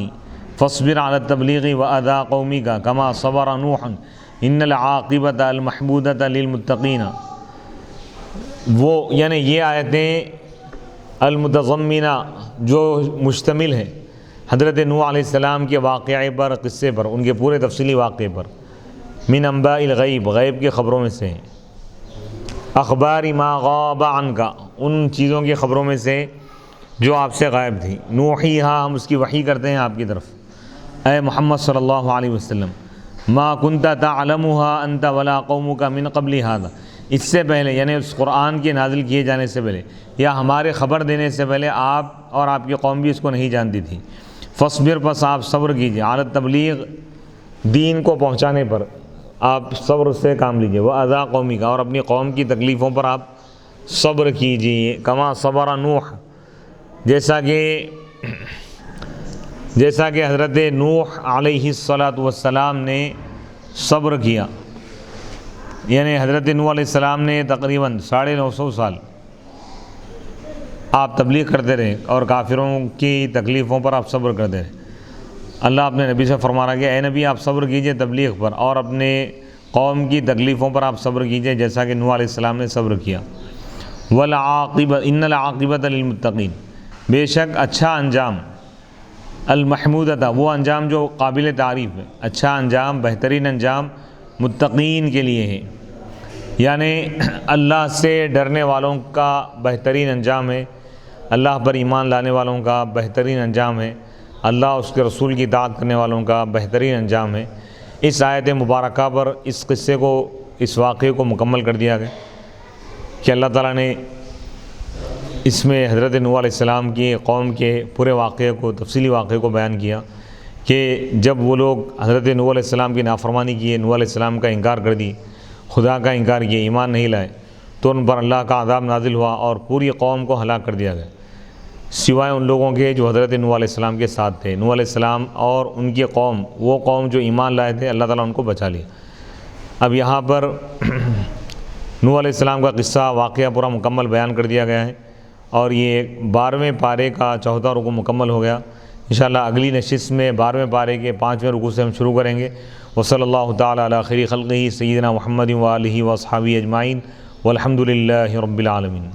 فاصبر على التبلیغ وأذى قومک كما صبر نوح ان العاقبۃ المحمودۃ للمتقین. وہ یعنی یہ آیتیں المتضمنہ، جو مشتمل ہے حضرت نوح علیہ السلام کے واقعے پر، قصے پر، ان کے پورے تفصیلی واقعے پر. من انباء الغیب، غیب کی خبروں میں سے. اخبار ما غاب عنک، ان چیزوں کی خبروں میں سے جو آپ سے غائب تھی. نوحیہا، ہم اس کی وحی کرتے ہیں آپ کی طرف، اے محمد صلی اللہ علیہ وسلم. ما کنت تعلمها انت ولا قومک من قبل هذا، اس سے پہلے، یعنی اس قرآن کے نازل کیے جانے سے پہلے یا ہمارے خبر دینے سے پہلے آپ اور آپ کی قوم بھی اس کو نہیں جانتی تھی. فاصبر، پس آپ صبر کیجیے. علی التبلیغ، دین کو پہنچانے پر آپ صبر سے کام لیجیے. وأذى قومک، اور اپنی قوم کی تکلیفوں پر آپ صبر کیجیے. کما صبر نوح، جیسا کہ حضرت نوح علیہ الصلاۃ نے صبر کیا. یعنی حضرت نوح علیہ السلام نے تقریباً 950 سال آپ تبلیغ کرتے رہے اور کافروں کی تکلیفوں پر آپ صبر کرتے رہے. اللہ اپنے نبی سے فرما رہا کہ اے نبی، آپ صبر کیجئے تبلیغ پر اور اپنے قوم کی تکلیفوں پر آپ صبر کیجئے، جیسا کہ نوح علیہ السلام نے صبر کیا. ان العاقبۃ للمتقین، بے شک اچھا انجام، المحمودۃ، وہ انجام جو قابل تعریف ہے، اچھا انجام، بہترین انجام متقین کے لیے ہے. یعنی اللہ سے ڈرنے والوں کا بہترین انجام ہے، اللہ پر ایمان لانے والوں کا بہترین انجام ہے، اللہ اس کے رسول کی اطاعت کرنے والوں کا بہترین انجام ہے. اس آیت مبارکہ پر اس قصے کو، اس واقعے کو مکمل کر دیا گیا کہ اللہ تعالیٰ نے اس میں حضرت نوح علیہ السلام کی قوم کے پورے واقعے کو، تفصیلی واقعے کو بیان کیا کہ جب وہ لوگ حضرت نوح علیہ السلام کی نافرمانی کیے، نوح علیہ السلام کا انکار کر دی، خدا کا انکار کیا، ایمان نہیں لائے، تو ان پر اللہ کا عذاب نازل ہوا اور پوری قوم کو ہلاک کر دیا گیا، سوائے ان لوگوں کے جو حضرت نوح علیہ السلام کے ساتھ تھے۔ نوح علیہ السلام اور ان کی قوم، وہ قوم جو ایمان لائے تھے، اللہ تعالیٰ ان کو بچا لیا۔ اب یہاں پر نوح علیہ السلام کا قصہ، واقعہ پورا مکمل بیان کر دیا گیا ہے، اور یہ 12ویں پارے کا 4واں رکوع مکمل ہو گیا۔ انشاءاللہ اگلی نشست میں 12ویں پارے کے 5ویں رکوع سے ہم شروع کریں گے۔ وصلی اللہ تعالیٰ علی خیر خلقہ سیدنا محمد و آلہ و اصحابہ اجمعین والحمد للہ رب العالمین۔